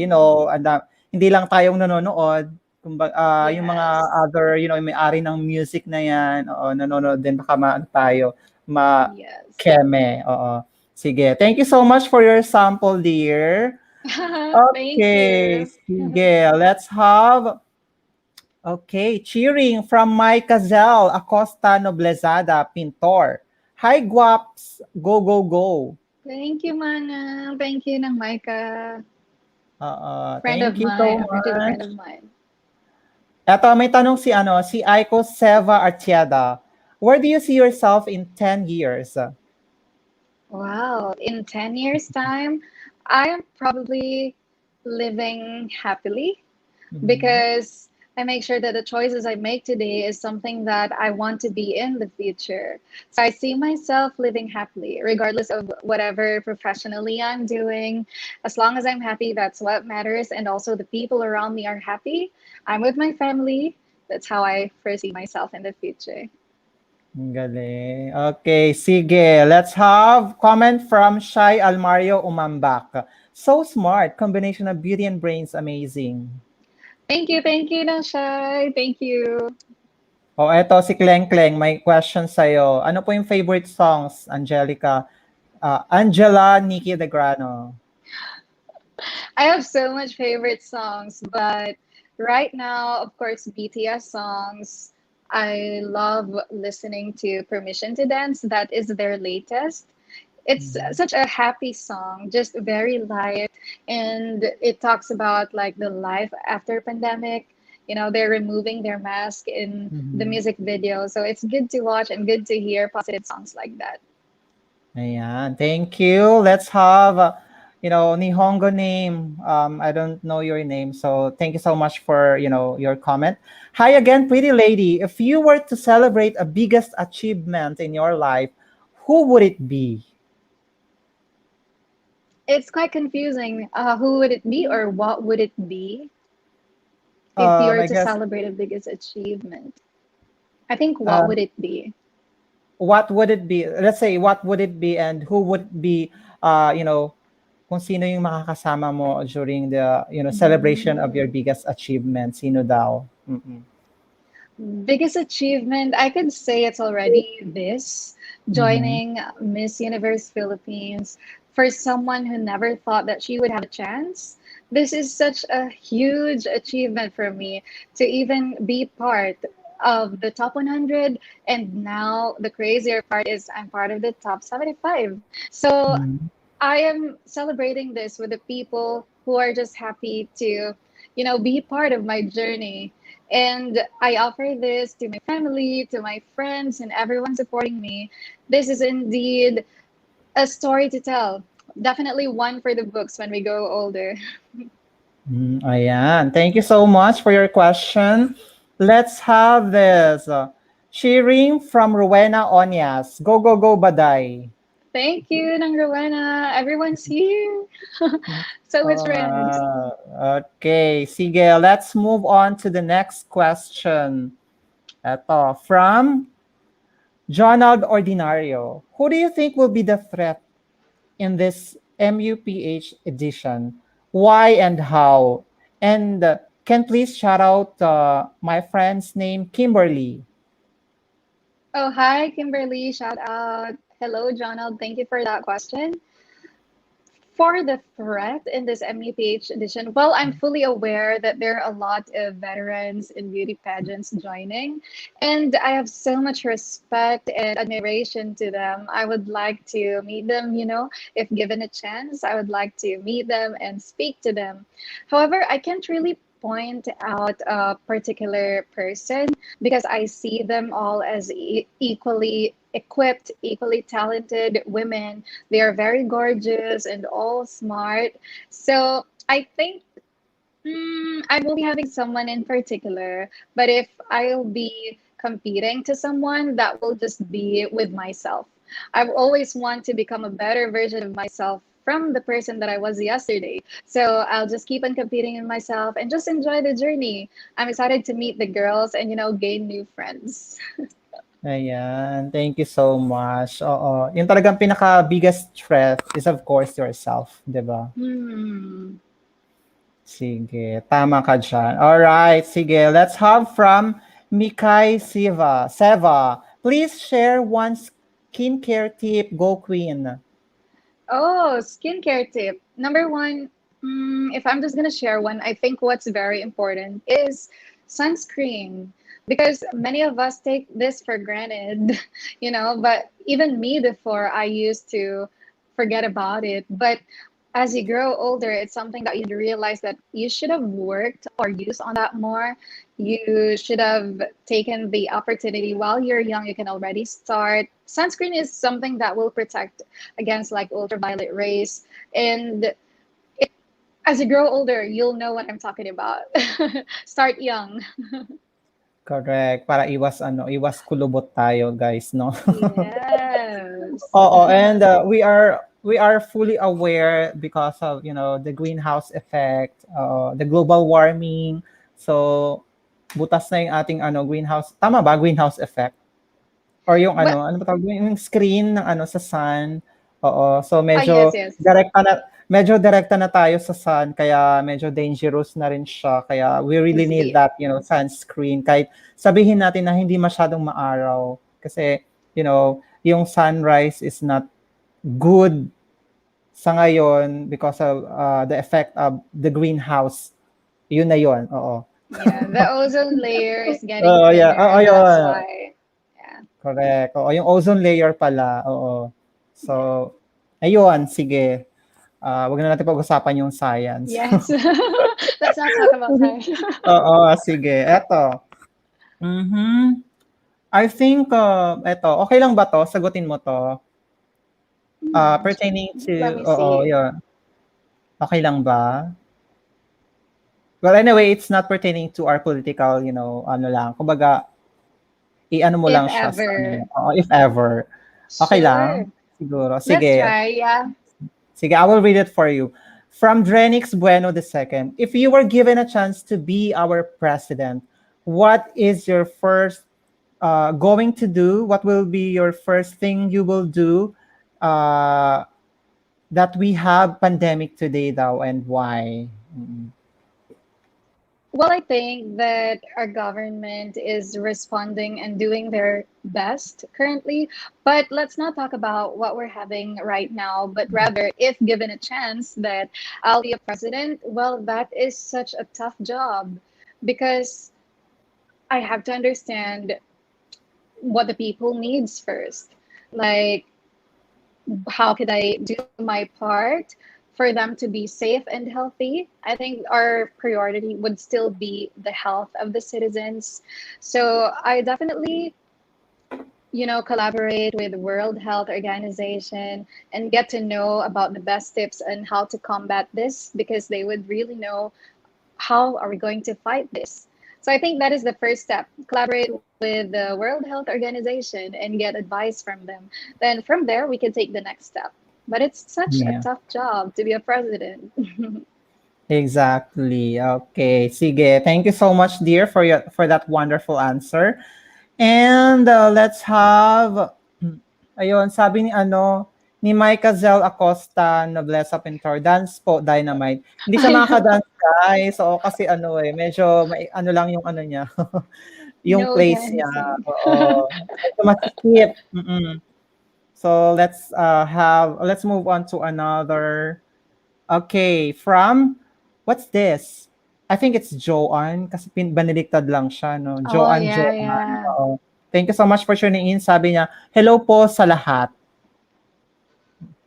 hindi lang tayong nanonood, kumbaga, yung mga yes. other, yung may-ari ng music na yan, oo, nanonood din, baka ano tayo, Yes. keme, oo. Sige, thank you so much for your sample, dear. Thank Okay, you. sige, let's have, okay, cheering from Mike Cazel, Acosta Noblezada, Pintor. Hi, Guaps! Go, go, go! Thank you, Mana. Thank you ng Micah. Friend of Thank you so mine. A pretty good friend much. of mine. Eto, may tanong si Aiko Seva Artieda. Where do you see yourself in 10 years? Wow. In 10 years' time, I am probably living happily Mhm. because I make sure that the choices I make today is something that I want to be in the future. So I see myself living happily, regardless of whatever professionally I'm doing. As long as I'm happy, that's what matters. And also, the people around me are happy. I'm with my family. That's how I foresee myself in the future. Ang galing. Okay, sige. Let's have comment from Shai Almario Umambak. So smart. Combination of beauty and brains. Amazing. Thank you, Nashai. Thank you. O, eto si Kleng Kleng. May question sa'yo. Ano po yung favorite songs, Angelica? Angela Nikki De Grano. I have so much favorite songs, but right now, of course, BTS songs. I love listening to Permission to Dance. That is their latest. It's Mhm. such a happy song, just very light, and it talks about like the life after pandemic. You know, they're removing their mask in the Mhm. music video, so it's good to watch and good to hear positive songs like that. Ayan. Thank you. Let's have, Nihongo name. I don't know your name. So thank you so much for, your comment. Hi again, pretty lady. If you were to celebrate a biggest achievement in your life, who would it be? It's quite confusing. Who would it be or what would it be if you were I to guess, celebrate a biggest achievement? I think what uh, would it be? what would it be? Let's say, what would it be and who would be, kung sino yung makakasama mo during the, celebration of your Mm, biggest achievement. Sino daw? Mm-mm. biggest achievement, I could say it's already this Mhm. joining Miss Universe Philippines. For someone who never thought that she would have a chance, this is such a huge achievement for me to even be part of the top 100. And now the crazier part is I'm part of the top 75. So Mhm. I am celebrating this with the people who are just happy to, be part of my journey. And I offer this to my family, to my friends, and everyone supporting me. This is indeed a story to tell. Definitely one for the books when we go older. Ayan. Thank you so much for your question. Let's have this. Cheering from Rowena Onyas. Go, go, go, Baday. Thank you, Nang Rowena. Everyone's here. So much friends. Okay. Sige, let's move on to the next question. Ito, from Jonald Ordinario. Who do you think will be the threat in this MUPH edition? Why and how? And can please shout out my friend's name, Kimberly. Oh, hi, Kimberly. Shout out. Hello, Jonald. Thank you for that question. For the threat in this MEPH edition, well, I'm fully aware that there are a lot of veterans in beauty pageants joining, and I have so much respect and admiration to them. I would like to meet them, if given a chance, I would like to meet them and speak to them. However, I can't really point out a particular person because I see them all as equally equipped, equally talented women. They are very gorgeous and all smart. So I think I will be having someone in particular, but if I'll be competing to someone, that will just be with myself. I always want to become a better version of myself from the person that I was yesterday. So I'll just keep on competing in myself and just enjoy the journey. I'm excited to meet the girls and, gain new friends. Ayan, thank you so much. Oo, yung talagang pinaka-biggest threat is of course yourself, 'di ba? Hmm. Sige, tama ka dyan. Alright, sige, let's have from Mikay Seva. Please share one skincare tip, go queen. Oh, skincare tip. Number one, if I'm just gonna share one, I think what's very important is sunscreen because many of us take this for granted, but even me before I used to forget about it. But as you grow older, it's something that you realize that you should have worked or used on that more. You should have taken the opportunity while you're young. You can already start. Sunscreen is something that will protect against like ultraviolet rays. And as you grow older, you'll know what I'm talking about. Start young. Correct, para iwas kulubot tayo, guys, no? Yes. Oo, and we are fully aware because of, the greenhouse effect, the global warming. So, butas na yung ating greenhouse. Tama ba? Greenhouse effect? Or yung Well, ano ba tawag yung screen ng sa sun. Oo, so yes, yes. medyo direkta na tayo sa sun kaya medyo dangerous na rin siya. Kaya we really need Z. that, sunscreen kahit sabihin natin na hindi masyadong maaraw kasi, yung sunrise is not good sa ngayon because of the effect of the greenhouse. Yun na yun. Oo. Yeah, the ozone layer is getting Oo, yeah. Oo, thinner. That's yun. why. Yeah. Correct. Oo, yung ozone layer pala. Oo. So, ayun, sige. Wag na natin pag-usapan yung science. Yes. Let's not talk about science. Oo, sige. Eto. Mhm. I think, eto, okay lang ba to? Sagutin mo to. Pertaining Let to, me oo, see. yun. Okay lang ba? Well, anyway, it's not pertaining to our political, ano lang. Kumbaga, i-ano mo If lang siya sa, ever. if ever. Okay Sure. lang? Siguro. Let's Sige. try. Yeah. Sige, I will read it for you. From Drenix Bueno II. If you were given a chance to be our president, what is your first going to do? What will be your first thing you will do uh, that we have pandemic today, though, and why? Well, I think that our government is responding and doing their best currently. But let's not talk about what we're having right now, but rather, if given a chance that I'll be a president, well, that is such a tough job because I have to understand what the people needs first. Like, how could I do my part for them to be safe and healthy? I think our priority would still be the health of the citizens. So I definitely, collaborate with the World Health Organization and get to know about the best tips on how to combat this because they would really know how are we going to fight this. So I think that is the first step. Collaborate with the World Health Organization and get advice from them. Then from there, we can take the next step. But it's such a Yeah, tough job to be a president. exactly. Okay, sige. Thank you so much, dear, for that wonderful answer. And let's have, ayun, sabi ni Micah Zel Acosta, Nobleza Pintor, dance po, Dynamite. Hindi siya I know. makaka-dance, guys. So, kasi medyo, may, ano lang yung niya. yung No place niya. dancing. Oo. So, masikip. So let's move on to another. Okay, from what's this? I think it's Joanne kasi baniliktad lang siya, no? Oh, Joanne, yeah, Joanne. yeah. Oo. Thank you so much for tuning in. Sabi niya, hello po sa lahat.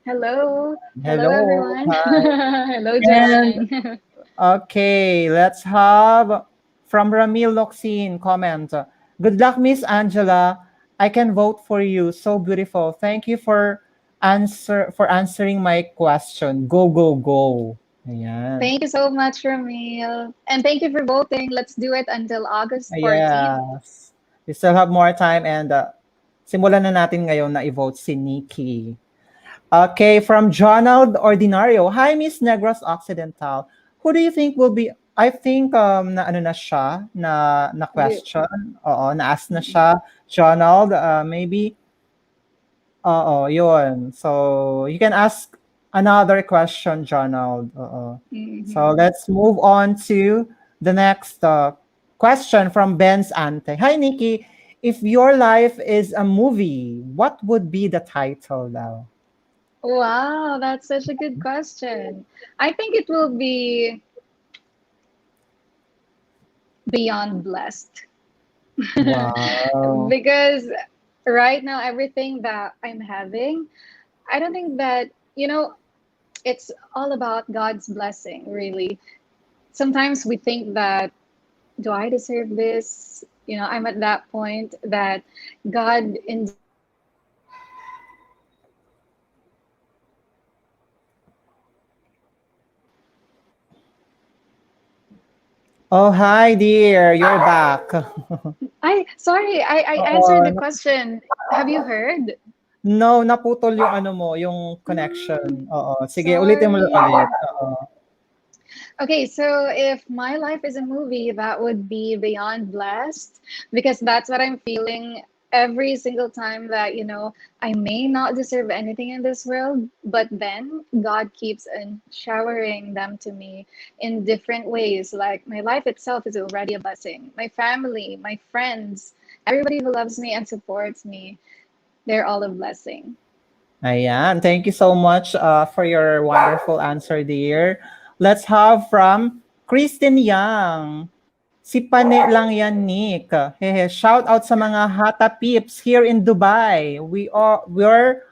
Hello. Hello, Hello. everyone. Hi. Hello, And Joanne. okay, let's have from Ramil Loxin comment. Good luck, Miss Angela. I can vote for you. So beautiful. Thank you for answering my question. Go, go, go. Ayan. Thank you so much, Ramil. And thank you for voting. Let's do it until August 14th. Yes. We still have more time and simulan na natin ngayon na i-vote si Nikki. Okay, from Jonald Ordinario. Hi, Miss Negros Occidental. Who do you think will be, I think na ano na siya, na You. question. Oo, na-ask na siya. Jonald, maybe, oo, yun. So, you can ask another question, Jonald. Oo. So, Mhm. let's move on to the next question from Ben's Ante. Hi, Nikki. If your life is a movie, what would be the title now? Wow, that's such a good question. I think it will be Beyond Blessed. Wow. Because right now, everything that I'm having, I don't think that, it's all about God's blessing, really. Sometimes we think that, do I deserve this? I'm at that point that God indeed blesses me with Oh, hi, dear. You're back. I sorry, I answered Oo. the question. Have you heard? No, naputol yung ano mo, yung connection. Oo. Sige, ulitin mo ulit. Sorry. Oo. Okay, so if my life is a movie, that would be Beyond Blessed, because that's what I'm feeling every single time that, I may not deserve anything in this world, but then God keeps on showering them to me in different ways. Like my life itself is already a blessing. My family, my friends, everybody who loves me and supports me, they're all a blessing. Ayan. Thank you so much for your wonderful answer, dear. Let's have from Kristen Yang. Si Pane lang yan, Nick. Hehe. Shout out sa mga Hata peeps here in Dubai. We're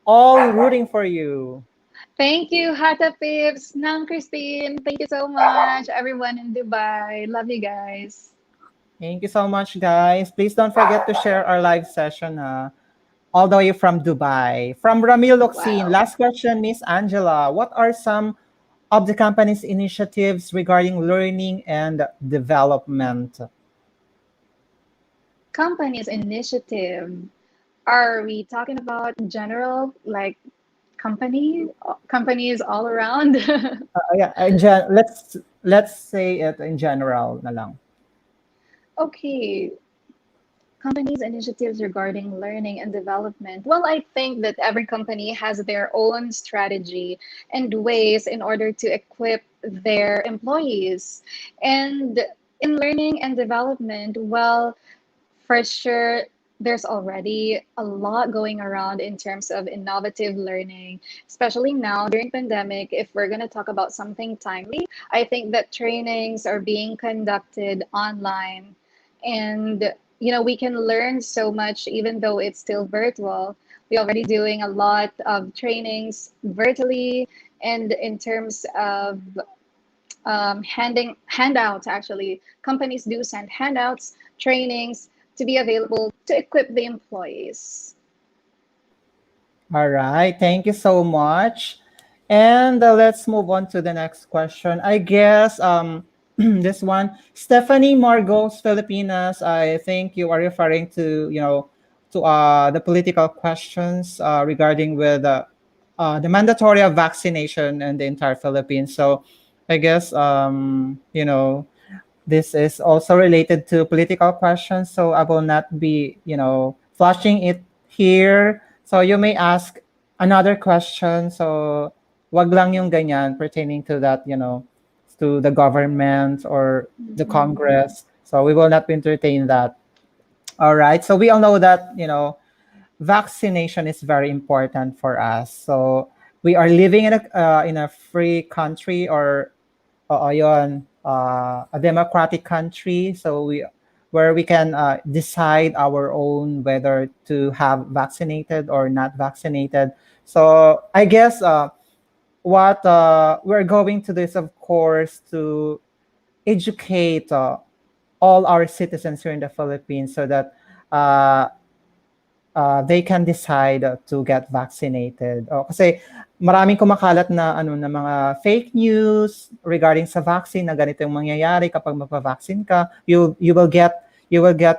all rooting for you. Thank you, Hata Pips, Nang Christine. Thank you so much, everyone in Dubai. Love you guys. Thank you so much, guys. Please don't forget to share our live session all the way from Dubai. From Ramil Luxin, Wow. last question, Miss Angela. What are some of the company's initiatives regarding learning and development? Company's initiative. Are we talking about general, like companies all around? Yeah, let's say it in general na lang. Okay, companies' initiatives regarding learning and development. Well, I think that every company has their own strategy and ways in order to equip their employees. And in learning and development, well, for sure, there's already a lot going around in terms of innovative learning, especially now during pandemic. If we're going to talk about something timely, I think that trainings are being conducted online, and we can learn so much even though it's still virtual. We already doing a lot of trainings virtually, and in terms of handing handouts, actually companies do send handouts, trainings to be available to equip the employees. All right, thank you so much. And let's move on to the next question. I guess this one, Stephanie Margos Filipinas. I think you are referring to to the political questions regarding with the mandatory of vaccination in the entire Philippines. So I guess this is also related to political questions, so I will not be, flashing it here. So you may ask another question. So wag lang yung ganyan pertaining to that, to the government or the Mhm. Congress. So we will not entertain that. All right. So we all know that, vaccination is very important for us. So we are living in a free country, or a democratic country. So where we can decide our own whether to have vaccinated or not vaccinated. So I guess what we're going to do is, of course, to educate all our citizens here in the Philippines so that uh, they can decide to get vaccinated. Kasi maraming kumakalat na na mga fake news regarding sa vaccine, na ganito yung mangyayari kapag magpa-vaccine ka. You will get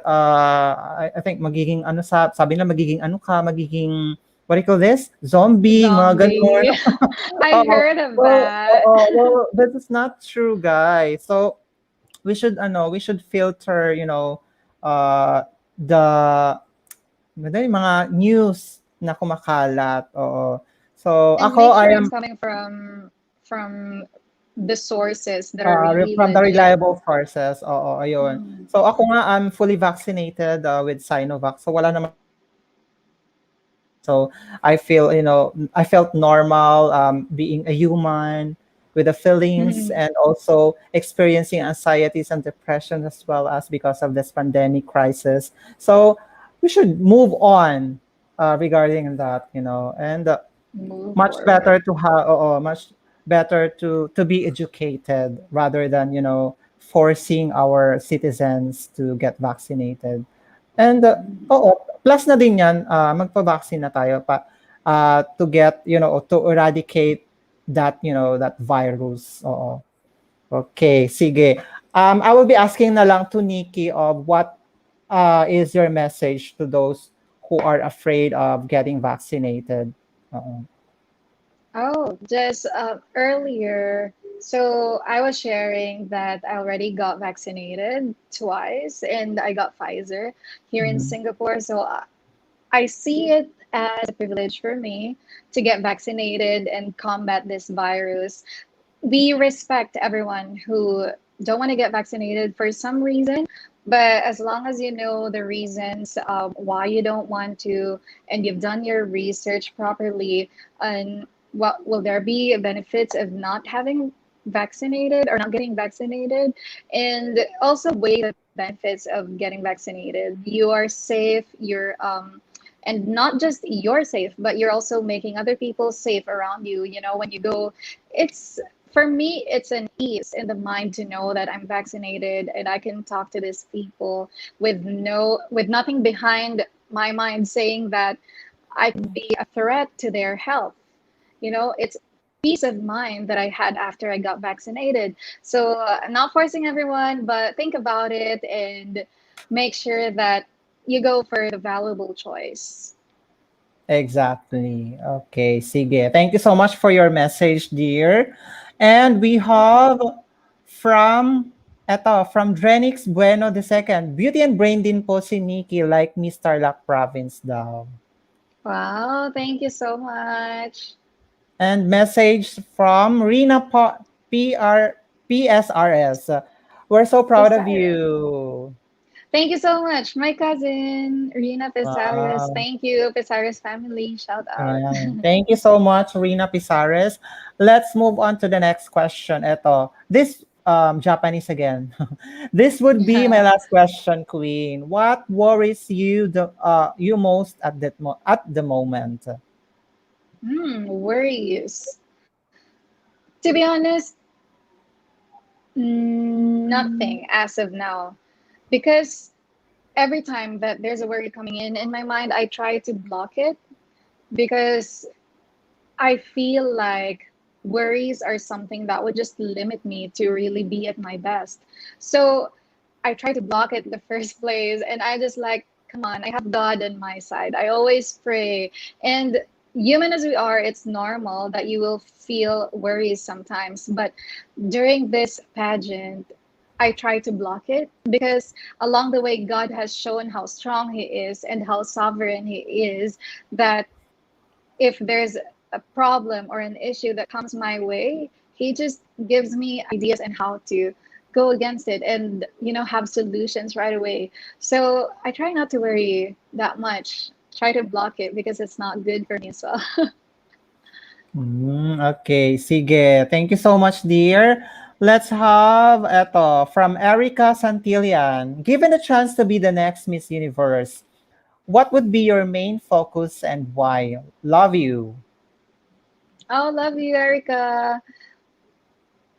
I think magiging sabi nila magiging magiging, what do you call this? Zombie, mga ganun. Zombie. I Oo. heard of Well, that. this is not true, guys. So we should filter, the mga news na kumakalat. Oo. So And ako, make sure I it's am coming from the sources that are really from the legit. reliable sources. Oo, ayun. Mm. So ako nga, I'm fully vaccinated with Sinovac. So wala naman vaccine. So I felt normal being a human with the feelings, and also experiencing anxieties and depression, as well as because of this pandemic crisis. So we should move on regarding that, and Move much forward. better to have much better to be educated rather than forcing our citizens to get vaccinated. And plus na din yan, magpa-vaccine na tayo to get, to eradicate that virus. Oo. Okay, sige. I will be asking na lang to Nikki of what is your message to those who are afraid of getting vaccinated. Oo. Oh, just earlier. So I was sharing that I already got vaccinated twice, and I got Pfizer here in Mhm. Singapore. So I see it as a privilege for me to get vaccinated and combat this virus. We respect everyone who don't want to get vaccinated for some reason, but as long as you know the reasons why you don't want to, and you've done your research properly, and what will there be benefits of not having vaccinated or not getting vaccinated, and also weigh the benefits of getting vaccinated. You are safe, and not just you're safe, but you're also making other people safe around you. When you go, it's for me, it's an ease in the mind to know that I'm vaccinated and I can talk to these people with nothing behind my mind saying that I could be a threat to their health. It's peace of mind that I had after I got vaccinated. So I'm not forcing everyone, but think about it and make sure that you go for the valuable choice. Exactly. Okay, sige. Thank you so much for your message, dear. And we have from Drenix Bueno II. Beauty and brain din po si Nikki, like Miss Tarlac Province daw. Wow, thank you so much. And message from Rina PSRS. We're so proud of Desire. you. Thank you so much. My cousin, Rina Pesares. Wow. Thank you, Pesares family. Shout out. Ayan. Thank you so much, Rina Pisares. Let's move on to the next question. Ito, this Japanese again. This would be my last question, Queen. What worries you most at the moment? Worries. To be honest, nothing as of now. Because every time that there's a worry coming in my mind, I try to block it because I feel like worries are something that would just limit me to really be at my best. So I try to block it in the first place. And I just like, come on, I have God on my side. I always pray. And human as we are, it's normal that you will feel worries sometimes. But during this pageant, I try to block it because along the way, God has shown how strong He is and how sovereign He is, that if there's a problem or an issue that comes my way, He just gives me ideas on how to go against it and have solutions right away. So I try not to worry that much. Try to block it because it's not good for me as well. Okay, sige. Thank you so much, dear. Let's have eto from Erica Santillan. Given a chance to be the next Miss Universe, what would be your main focus and why? Love you. Oh, love you, Erica.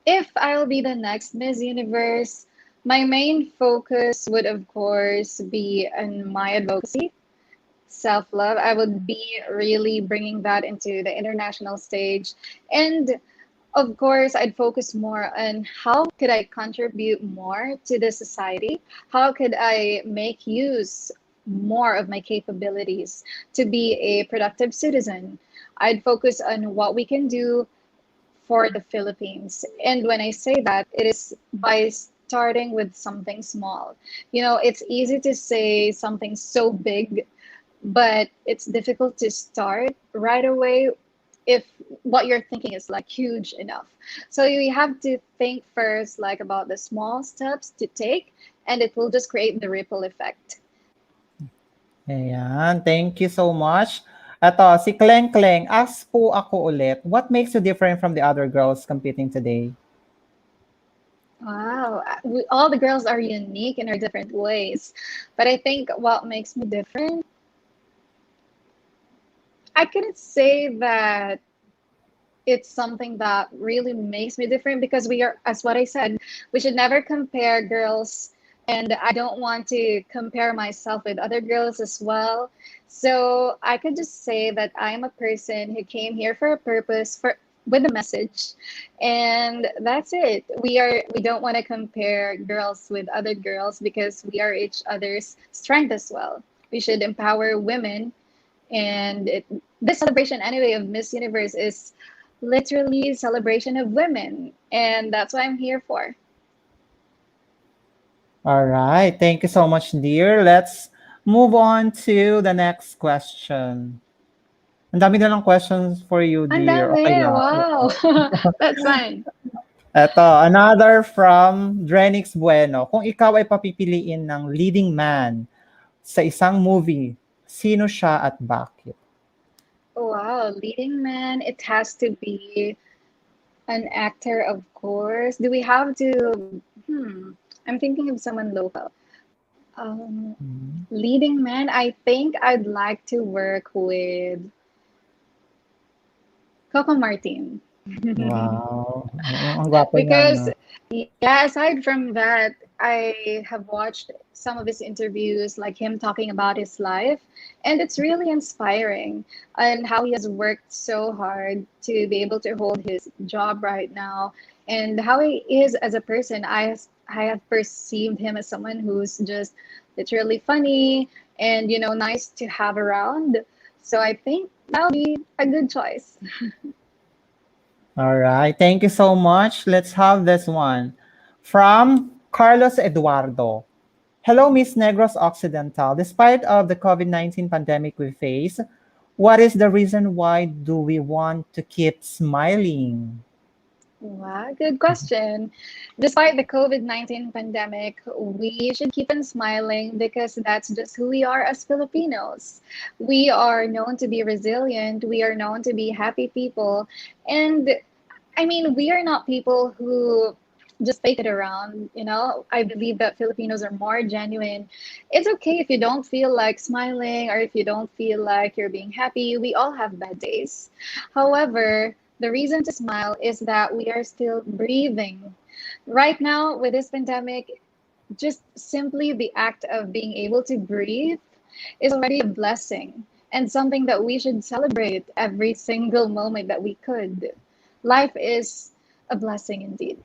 If I'll be the next Miss Universe, my main focus would, of course, be on my advocacy, self love. I would be really bringing that into the international stage. And of course, I'd focus more on how could I contribute more to the society? How could I make use more of my capabilities to be a productive citizen? I'd focus on what we can do for the Philippines. And when I say that, it is by starting with something small. It's easy to say something so big, but it's difficult to start right away if what you're thinking is like huge enough. So you have to think first like about the small steps to take, and it will just create the ripple effect. Ayan, thank you so much. Eto, si Kleng Kleng, ask po ako ulit, what makes you different from the other girls competing today? Wow, all the girls are unique in our different ways, but I think what makes me different, I couldn't say that it's something that really makes me different because we are, as what I said, we should never compare girls. And I don't want to compare myself with other girls as well. So I could just say that I'm a person who came here for a purpose, for with a message. And that's it. We don't want to compare girls with other girls because we are each other's strength as well. We should empower women, and this celebration anyway of Miss Universe is literally celebration of women, and that's what I'm here for. All right, thank you so much, dear. Let's move on to the next question. Ang dami na lang questions for you, Ang dear. dami, Okay lang. wow. That's fine. Eto, another from Drenix Bueno. Kung ikaw ay papipiliin ng leading man sa isang movie, sino siya at bakit? Wow, leading man, it has to be an actor, of course. Do we have to? I'm thinking of someone local. Leading man, I think I'd like to work with Coco Martin. Wow. Ang gwapo niya, Because, no? yeah, aside from that, I have watched some of his interviews, like him talking about his life, and it's really inspiring and how he has worked so hard to be able to hold his job right now, and how he is as a person. I have perceived him as someone who's just literally funny and nice to have around. So I think that'll be a good choice. All right. Thank you so much. Let's have this one from Carlos Eduardo. Hello, Miss Negros Occidental. Despite of the COVID-19 pandemic we face, what is the reason why do we want to keep smiling? Wow, good question. Despite the COVID-19 pandemic, we should keep on smiling because that's just who we are as Filipinos. We are known to be resilient, we are known to be happy people. And I mean, we are not people who just fake it around. I believe that Filipinos are more genuine. It's okay if you don't feel like smiling or if you don't feel like you're being happy. We all have bad days. However, the reason to smile is that we are still breathing. Right now, with this pandemic, just simply the act of being able to breathe is already a blessing and something that we should celebrate every single moment that we could. Life is a blessing indeed.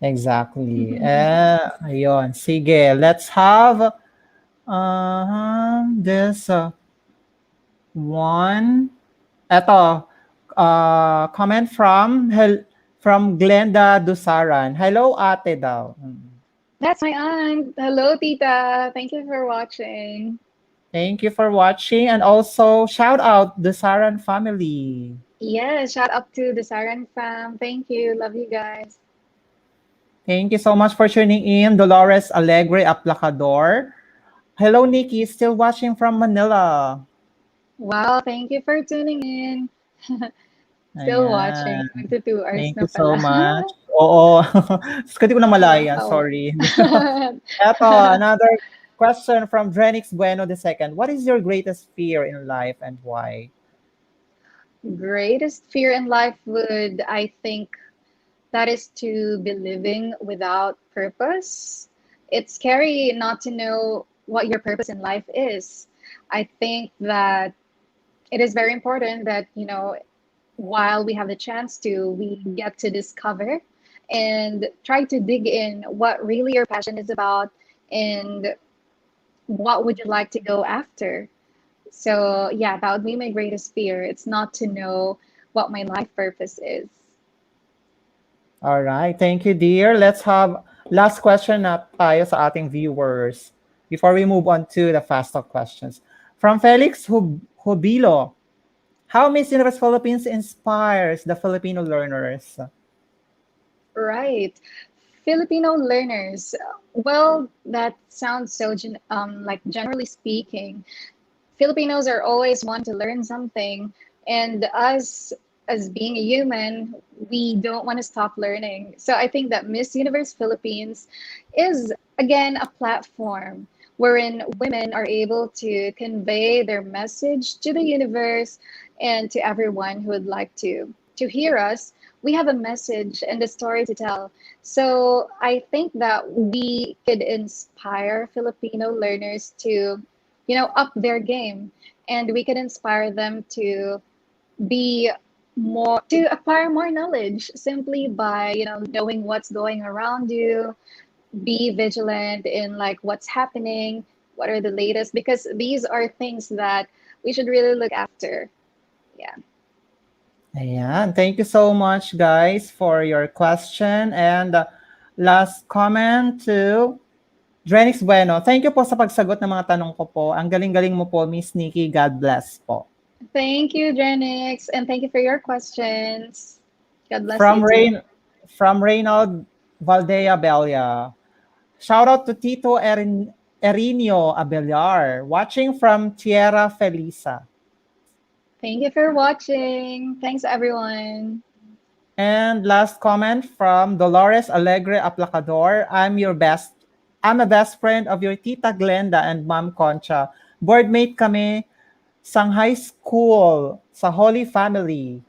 Exactly. Ayun. Sige, let's have this one. Eto, comment from Glenda Dusaran. Hello, ate daw. That's my aunt. Hello, Tita. Thank you for watching. Thank you for watching and also shout out Dusaran family. Yeah, shout out to the Siren fam. Thank you. Love you guys. Thank you so much for tuning in, Dolores Alegre Aplacador. Hello, Nikki, still watching from Manila. Wow, thank you for tuning in. Still watching. Ayan. Magto 2 hours Thank na you so pala. much. Oo. Hindi ko na malaya, Nakakatawa. sorry. Eto, another question from Drenix Bueno II. What is your greatest fear in life and why? Greatest fear in life would, I think, that is to be living without purpose. It's scary not to know what your purpose in life is. I think that it is very important that, while we have the chance to, we get to discover and try to dig in what really your passion is about and what would you like to go after. So, yeah, that would be my greatest fear. It's not to know what my life purpose is. All right. Thank you, dear. Let's have last question na tayo sa ating viewers before we move on to the fast talk questions. From Felix Hubilo, how Miss Universe Philippines inspires the Filipino learners? Right. Filipino learners. Well, that sounds so like generally speaking, Filipinos are always want to learn something, and us as being a human, we don't want to stop learning. So I think that Miss Universe Philippines is again a platform wherein women are able to convey their message to the universe and to everyone who would like to hear us. We have a message and a story to tell. So I think that we could inspire Filipino learners to up their game, and we could inspire them to be more to acquire more knowledge simply by knowing what's going around you, be vigilant in like what's happening, what are the latest, because these are things that we should really look after. Yeah. Ayan. Thank you so much, guys, for your question. And last comment to Drenix Bueno. Thank you po sa pagsagot ng mga tanong ko po. Ang galing-galing mo po, Miss Nikki. God bless po. Thank you, Genix, and thank you for your questions. God bless you From too. from Reynald Valdea Belia. Shout out to Tito Erinio Abellar, watching from Tierra Felisa. Thank you for watching. Thanks, everyone. And last comment from Dolores Alegre Aplacador. I'm a best friend of your Tita Glenda and Mom Concha. Boardmate kami sang high school sa Holy Family.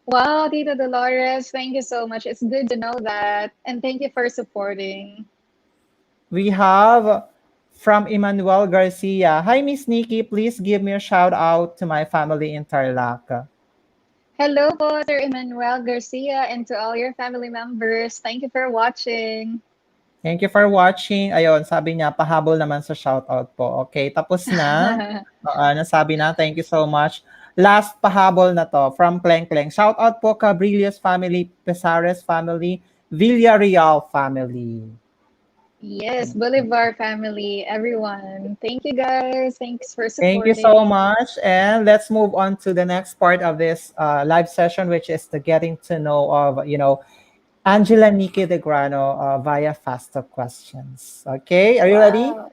Wow, Tita Dolores, thank you so much. It's good to know that. And thank you for supporting. We have from Emmanuel Garcia. Hi, Miss Nikki. Please give me a shout out to my family in Tarlac. Hello po, Sir Emmanuel Garcia, and to all your family members. Thank you for watching. Thank you for watching. Ayun, sabi niya, pahabol naman sa shoutout po. Okay, tapos na. Nasabi na, thank you so much. Last pahabol na to, from Kleng Kleng. Shoutout po Cabrillos family, Pesares family, Villarreal family. Yes, Bolivar family, everyone. Thank you guys. Thanks for Thank you so supporting. much. And let's move on to the next part of this live session, which is the getting to know of, Angela NIKKI De Grano via Fast Talk Questions. Okay, are you ready? Wow.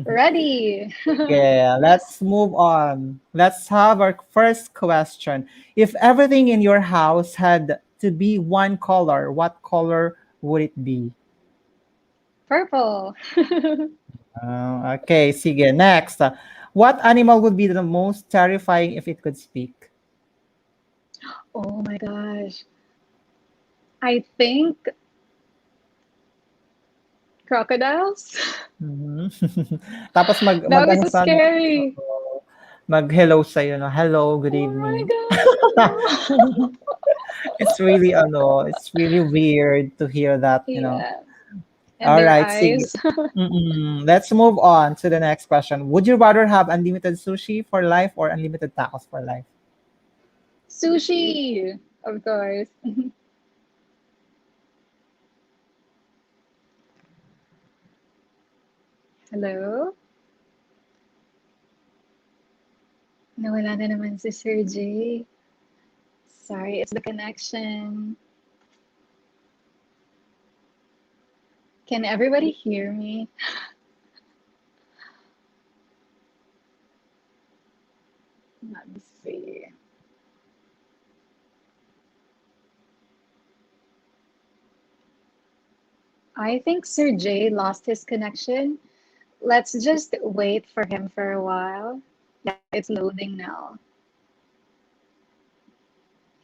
Ready. Yeah, let's move on. Let's have our first question. If everything in your house had to be one color, what color would it be? Purple. Okay, sige. Next, what animal would be the most terrifying if it could speak? Oh my gosh. I think crocodiles. Mhm. Tapos That was ano so sa ano, scary. mag-hello sa'yo, no? Hello, good Oh my evening. gosh. No. It's really weird to hear that. Yeah. And All their right, sige. eyes. Let's move on to the next question. Would you rather have unlimited sushi for life or unlimited tacos for life? Sushi, of course. Hello? Nawala na naman si Sir J. Sorry, it's the connection. Can everybody hear me? Let me see. I think Sir Jay lost his connection. Let's just wait for him for a while. Yeah, it's loading now.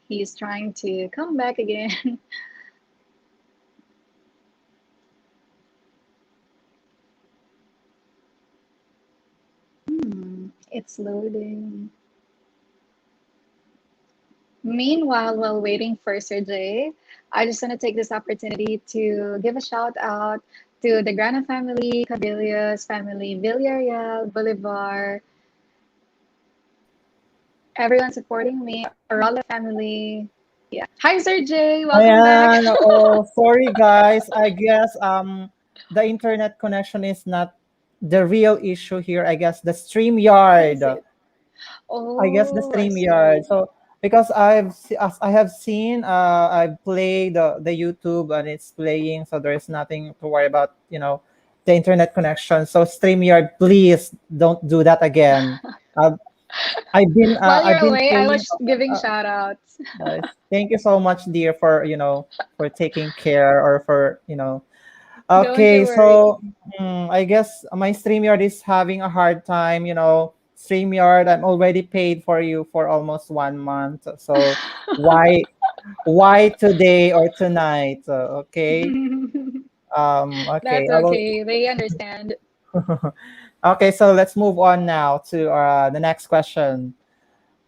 He's trying to come back again. It's loading. Meanwhile, while waiting for Sir Jay, I just want to take this opportunity to give a shout out to the Grana family, Cabillas family, Villarreal, Bolivar, everyone supporting me, Arola family. Yeah. Hi, Sir Jay. Welcome back. Ayan, oh, sorry guys. I guess the internet connection is not the real issue here. I guess the What is StreamYard. it? I guess the Oh, I StreamYard. see. So because as I have seen, I've played the YouTube and it's playing, so there's nothing to worry about. The internet connection. So StreamYard, please don't do that again. Uh, While you're I've been away, I playing. was giving shout outs. Guys, thank you so much, dear, for for taking care or for Don't you Okay, worry. so I guess my StreamYard is having a hard time. StreamYard, I'm already paid for you for almost 1 month. So why why today or tonight? Okay. Okay. That's I will. okay. They understand. Okay, so let's move on now to the next question.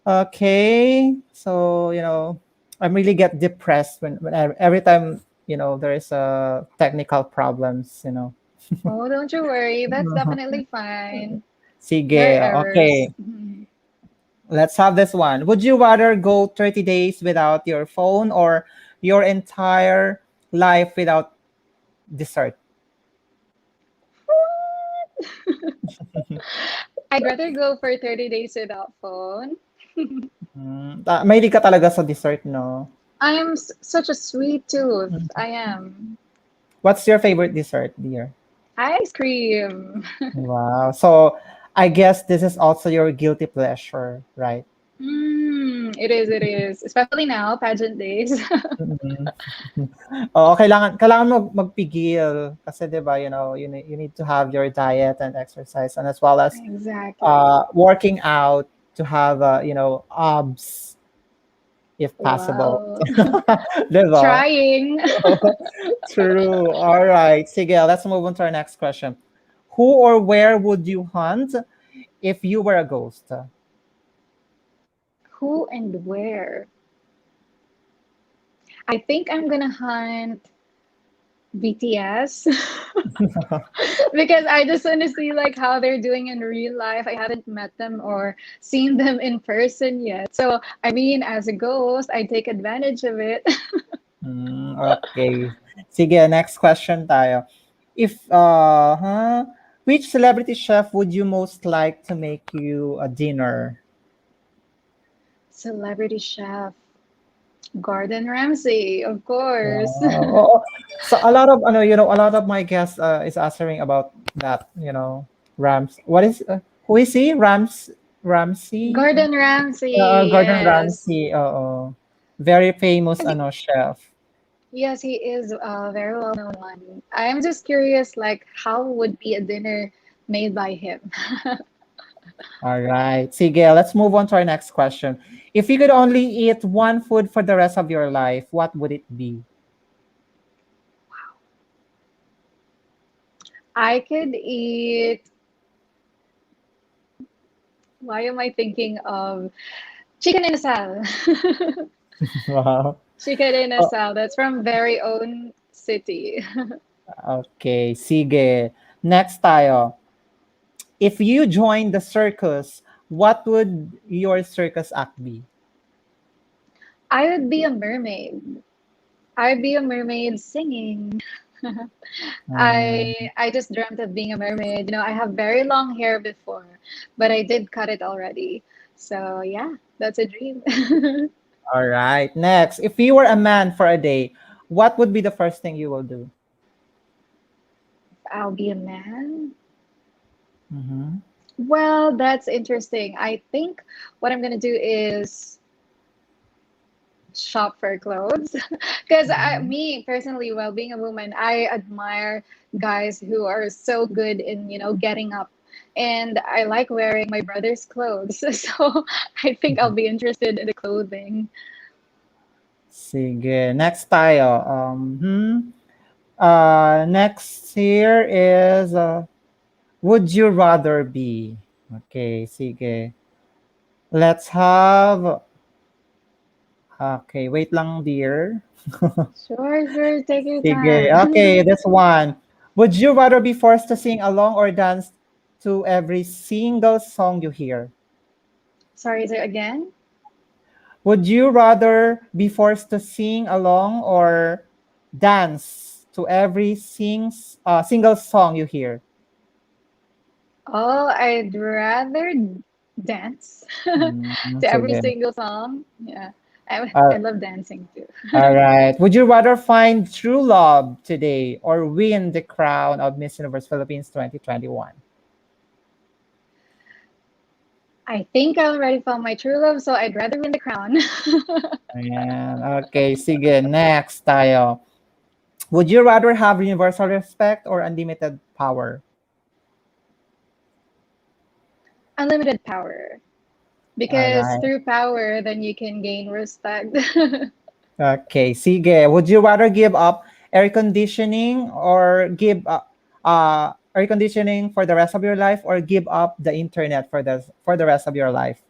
Okay, so I really get depressed when every time there is technical problems. Oh, don't you worry. That's definitely fine. There Sige, are errors. okay. Let's have this one. Would you rather go 30 days without your phone or your entire life without dessert? I'd rather go for 30 days without phone. Mahilig ka talaga sa dessert, no? I am such a sweet tooth. I am. What's your favorite dessert, dear? Ice cream. Wow. So I guess this is also your guilty pleasure, right? It is, it is. Especially now, pageant days. Mm. Oo, kailangan mo magpigil kasi 'di ba, you need to have your diet and exercise and as well as Exactly. working out to have abs if possible. Wow. 'Di ba? Trying. True. All right. Sige, let's move on to our next question. Who or where would you hunt if you were a ghost? Who and where? I think I'm gonna hunt BTS because I just want to see like how they're doing in real life. I haven't met them or seen them in person yet. So, I mean, as a ghost, I take advantage of it. Okay. Sige, next question tayo. If which celebrity chef would you most like to make you a dinner? Celebrity chef Gordon Ramsay, of course. Wow. Oo. So a lot of my guests is answering about that, What is who is he? Ramsey? Gordon Ramsay, Gordon yes. Ramsay. Oo. Very famous chef. Yes, he is a very well-known one. I'm just curious, like, how would be a dinner made by him? All right. Sige, let's move on to our next question. If you could only eat one food for the rest of your life, what would it be? I could eat. Why am I thinking of chicken in a sal? Wow. Chicken in a Oh, sal. That's from very own city. okay, sige. Next tayo. If you join the circus, what would your circus act be? I would be a mermaid. I'd be a mermaid singing. Um, I just dreamt of being a mermaid. I have very long hair before, but I did cut it already. So yeah, that's a dream. all right. Next, if you were a man for a day, what would be the first thing you will do? I'll be a man. Mhm. Well, that's interesting. I think what I'm gonna do is shop for clothes because Mhm. me personally, well, being a woman, I admire guys who are so good in, getting up. And I like wearing my brother's clothes. So I think I'll be interested in the clothing. Sige. Next tayo. Next here is would you rather be? Okay, sige. Let's have okay, wait lang dear. Sure, sure, take your Sige. time. Okay, this one. Would you rather be forced to sing along or dance to every single song you hear? Sorry, is it again? Would you rather be forced to sing along or dance to every single song you hear? Oh, I'd rather dance Mm, to every sige. single song. Yeah, I Uh, love dancing too. all right. Would you rather find true love today or win the crown of Miss Universe Philippines 2021? I think I already found my true love, so I'd rather win the crown. Ayan. Okay, sige. Next tayo. Would you rather have universal respect or unlimited power? Unlimited power. All Because right. through power, then you can gain respect. Okay, sige. Would you rather give up air conditioning or give up air conditioning for the rest of your life or give up the internet for the rest of your life?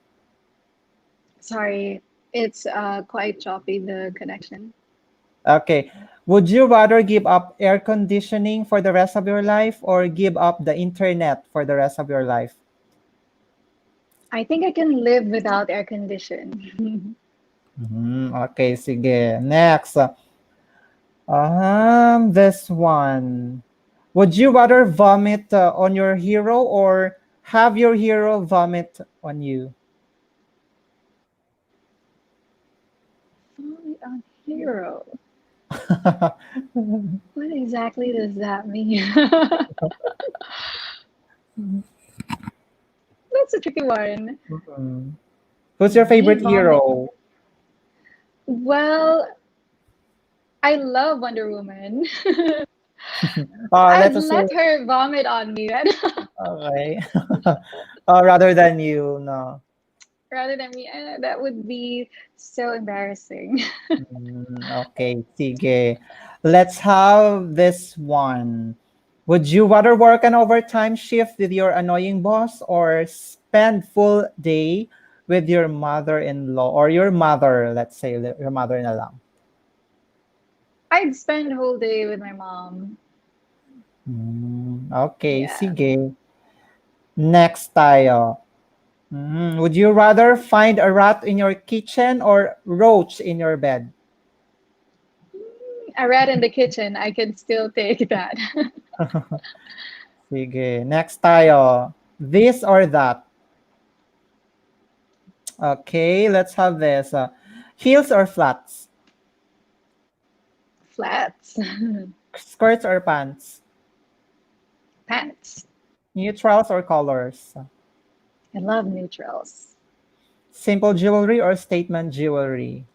Sorry, it's quite choppy, the connection. Okay. Would you rather give up air conditioning for the rest of your life or give up the internet for the rest of your life? I think I can live without air condition. Okay, sige. Next. This one. Would you rather vomit on your hero or have your hero vomit on you? Only a hero. What exactly does that mean? That's a tricky one. Mm. Who's your Me favorite vomit. hero? Well, I love Wonder Woman. I'd Let's assume. let her vomit on me Okay. Rather than you, no. rather than me. That would be so embarrassing. Okay, sige. Let's have this one. Would you rather work an overtime shift with your annoying boss or spend full day with your mother-in-law or your mother, let's say your mother-in-law? I'd spend a whole day with my mom. Okay, Yeah. sige. Next tayo. Would you rather find a rat in your kitchen or roach in your bed? I read in the kitchen. I could still take that. Sige. Next tayo. This or that? Okay, let's have this. Heels or flats? Flats. Skirts or pants? Pants. Neutrals or colors? I love neutrals. Simple jewelry or statement jewelry?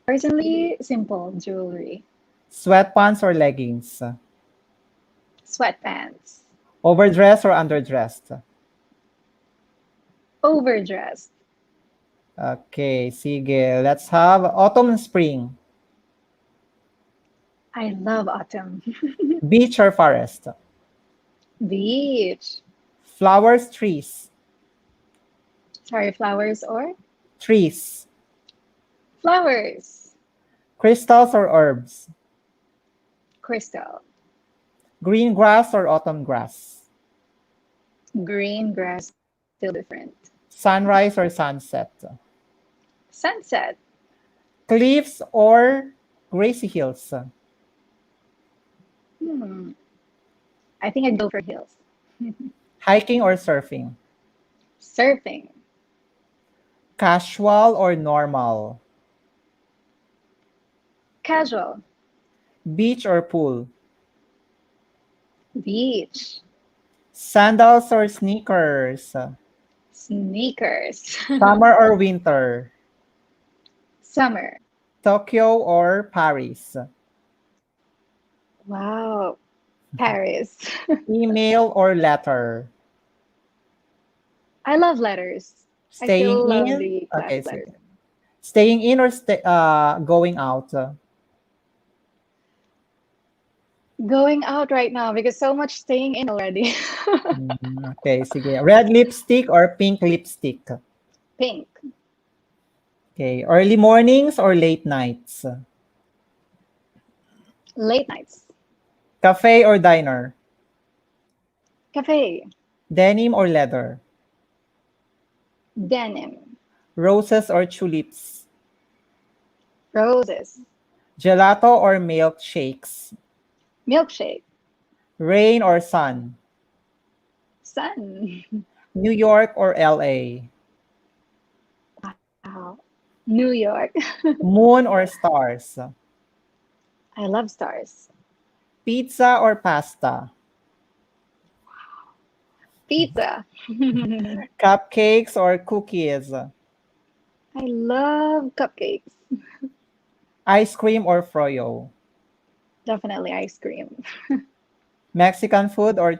Personally, simple jewelry. Sweatpants or leggings? Sweatpants. Overdressed or underdressed? Overdressed. Okay, sige. Let's have autumn and spring. I love autumn. Beach or forest? Beach. Flowers, trees. Sorry, flowers or? Trees. Flowers. Crystals or herbs? Crystal. Green grass or autumn grass? Green grass. Still different. Sunrise or sunset? Sunset. Cliffs or grassy hills? Hmm. I think I'd go for hills. Hiking or surfing? Surfing. Casual or normal? Casual. Beach or pool? Beach. Sandals or sneakers? Sneakers. Summer or winter? Summer. Tokyo or Paris? Wow. Paris. Email or letter? I love letters. I Staying still love in? the Okay, classic letters. sige. Staying in or going out? Going out right now because so much staying in already. Okay, sige. Red lipstick or pink lipstick? Pink. Okay, early mornings or late nights? Late nights. Cafe or diner? Cafe. Denim or leather? Denim. Roses or tulips? Roses. Gelato or milkshakes? Milkshake. Rain or sun? Sun. New York or LA? Wow. New York. Moon or stars? I love stars. Pizza or pasta? Pizza. I Cupcakes or cookies? love cupcakes. Ice cream or froyo? Definitely ice cream. Mexican food or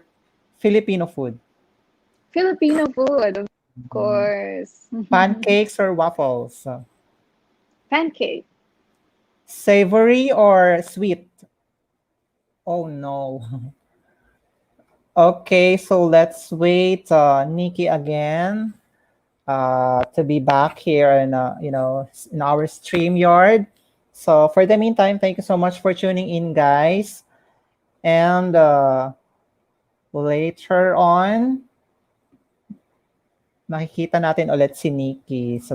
Filipino food? Filipino food, of Mm. course. Pancakes or waffles? Pancake. Savory or sweet? Oh no. Okay, so let's wait Nikki again to be back here in in our stream yard. So for the meantime, thank you so much for tuning in, guys. And later on, makikita natin ulit si Nikki. So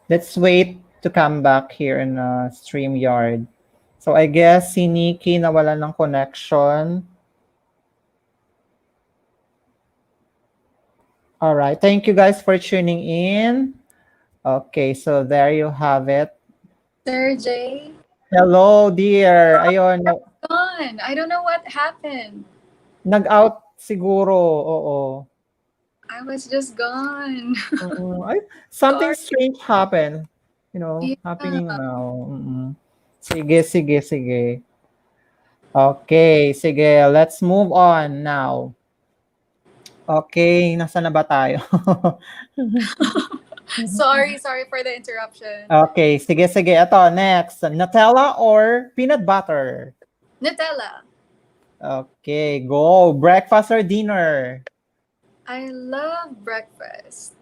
let's wait to come back here in stream yard. So I guess si Nikki nawalan ng connection. All right. Thank you guys for tuning in. Okay, so there you have it. Sir Jay, Hello, dear. Ayun, gone. I don't know what happened. nag-out siguro. Oo. I was just gone. Ay, something Sorry. strange happened. Yeah. Happening now. Sige, sige, sige. Okay, sige. Let's move on now. Okay, nasa na ba tayo? Sorry for the interruption. Okay, sige, sige. Ito, next. Nutella or peanut butter? Nutella. Okay, go. Breakfast or dinner? I love breakfast.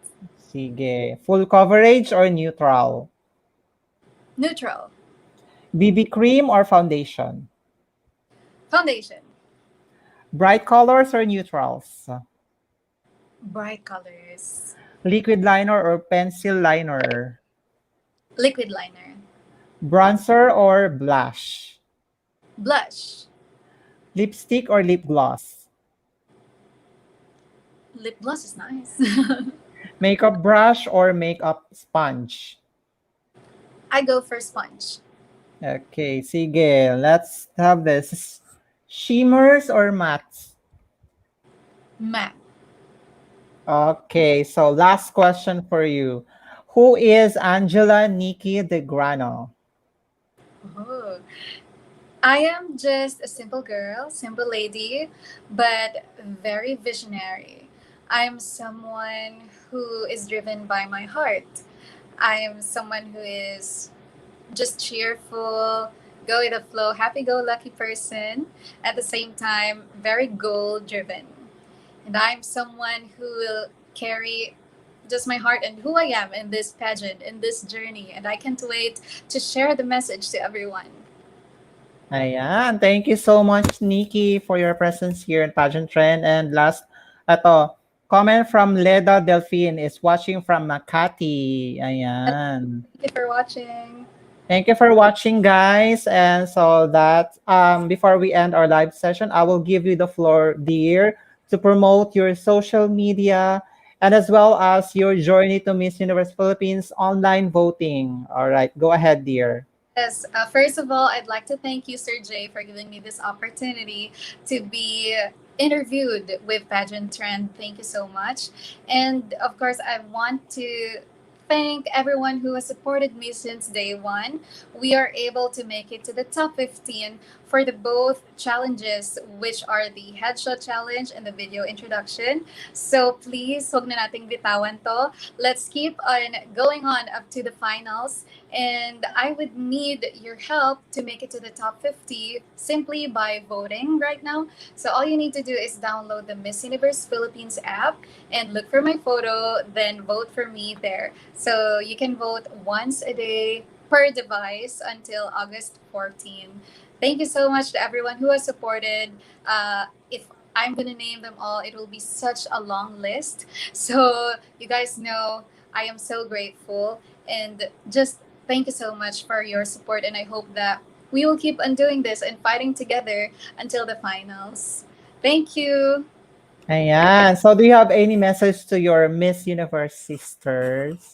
Sige. Full coverage or neutral? Neutral. BB cream or foundation? Foundation. Bright colors or neutrals? Bright colors. Liquid liner or pencil liner? Liquid liner. Bronzer or blush? Blush. Lipstick or lip gloss? Lip gloss is nice. Makeup brush or makeup sponge? I go for sponge. Okay, sige. Let's have this. Shimmers or mattes? Matte. Okay, so last question for you. Who is Angela NIKKI De Grano? Oh. I am just a simple girl, simple lady, but very visionary. I'm someone who is driven by my heart. I am someone who is just cheerful, go with the flow, happy go lucky person, at the same time, very goal driven. And I'm someone who will carry just my heart and who I am in this pageant, in this journey. And I can't wait to share the message to everyone. Ayan. Thank you so much, Nikki, for your presence here in Pageant Trend. And last, ato, comment from Leda Delphine is watching from Makati. Ayan. Thank you for watching. Thank you for watching, guys. And so that before we end our live session, I will give you the floor, dear, to promote your social media and as well as your journey to Miss Universe Philippines online voting. All right, go ahead, dear. Yes, first of all, I'd like to thank you, Sir Jay, for giving me this opportunity to be interviewed with Pageant Trend. Thank you so much. And of course, I want to thank everyone who has supported me since day one. We are able to make it to the top 15 for the both challenges, which are the headshot challenge and the video introduction. So please, huwag na nating bitawan to. Let's keep on going on up to the finals, and I would need your help to make it to the top 50 simply by voting right now. So all you need to do is download the Miss Universe Philippines app and look for my photo, then vote for me there. So you can vote once a day per device until August 14. Thank you so much to everyone who has supported. If I'm going to name them all, it will be such a long list. So you guys know I am so grateful, and just thank you so much for your support, and I hope that we will keep on doing this and fighting together until the finals. Thank you. Ayan. So do you have any message to your Miss Universe sisters?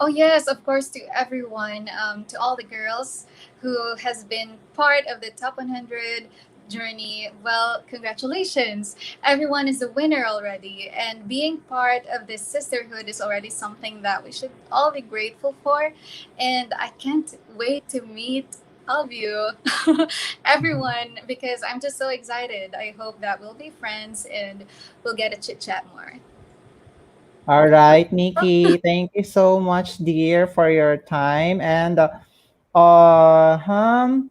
Oh yes, of course, to everyone, to all the girls who has been part of the top 100 journey. Well, congratulations. Everyone is a winner already, and being part of this sisterhood is already something that we should all be grateful for. And I can't wait to meet all of you, everyone, because I'm just so excited. I hope that we'll be friends and we'll get to chit chat more. All right, Nikki, thank you so much, dear, for your time. And um,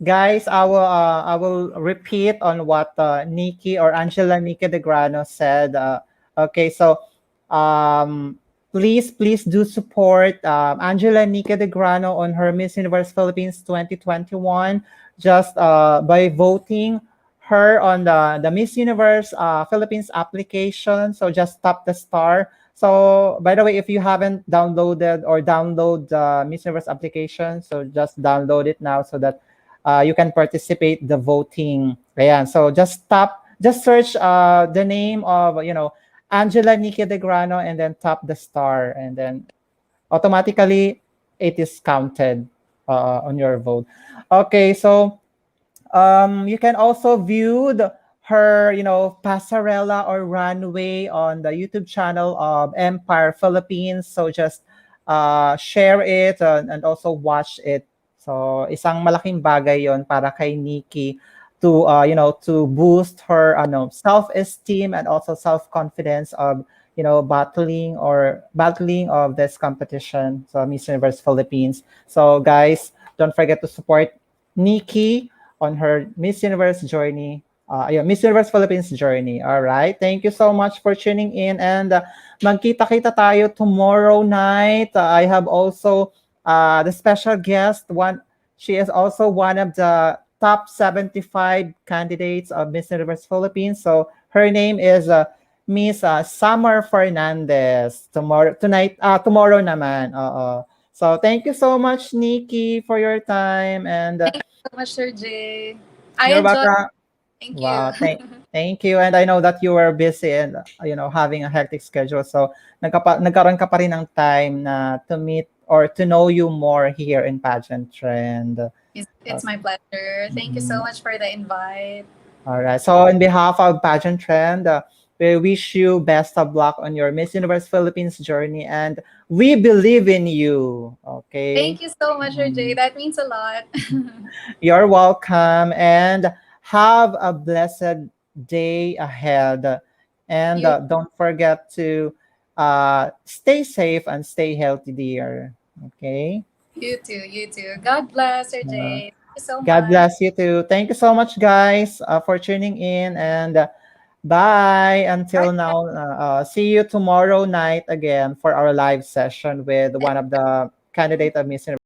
guys, I will repeat on what Nikki or Angela Nikki De Grano said. Okay, so um, please do support Angela Nikki De Grano on her Miss Universe Philippines 2021 just by voting her on the Miss Universe Philippines application. So just tap the star. So by the way, if you haven't downloaded or download the Miss Universe application, so just download it now so that you can participate the voting. Ayan. So just search the name of, Angela Nikki De Grano and then tap the star and then automatically it is counted on your vote. Okay, so you can also view her, passerella or runway on the YouTube channel of Empire Philippines. So just share it and also watch it. So isang malaking bagay yon para kay Nikki to, to boost her self-esteem and also self-confidence of, battling of this competition. So Miss Universe Philippines. So guys, don't forget to support Nikki on her Miss Universe journey. Yeah, Miss Universe Philippines journey. All right. Thank you so much for tuning in, and magkita-kita tayo tomorrow night. I have also the special guest. She is also one of the top 75 candidates of Miss Universe Philippines. So her name is Miss Summer Fernandez. Tomorrow naman. So thank you so much, Nikki, for your time, and Thank you so much, Sir Jay. I you're enjoyed. welcome. Thank you. Wow, thank you. And I know that you were busy and having a hectic schedule. So nagkaroon ka pa rin ng time na to meet or to know you more here in Pageant Trend. It's my pleasure. Thank you so Mhm. much for the invite. All right. So on behalf of Pageant Trend, we wish you best of luck on your Miss Universe Philippines journey, and we believe in you. Okay. Thank you so much, Sir Jay. Mhm. That means a lot. You're welcome, and have a blessed day ahead. And you, don't forget to stay safe and stay healthy, dear. Okay. you too. You too. God bless, Sir Uh, Jay. Thank you so God much. bless you too. Thank you so much, guys, for tuning in. And bye until Bye. now. See you tomorrow night again for our live session with one of the candidate of Miss Universe.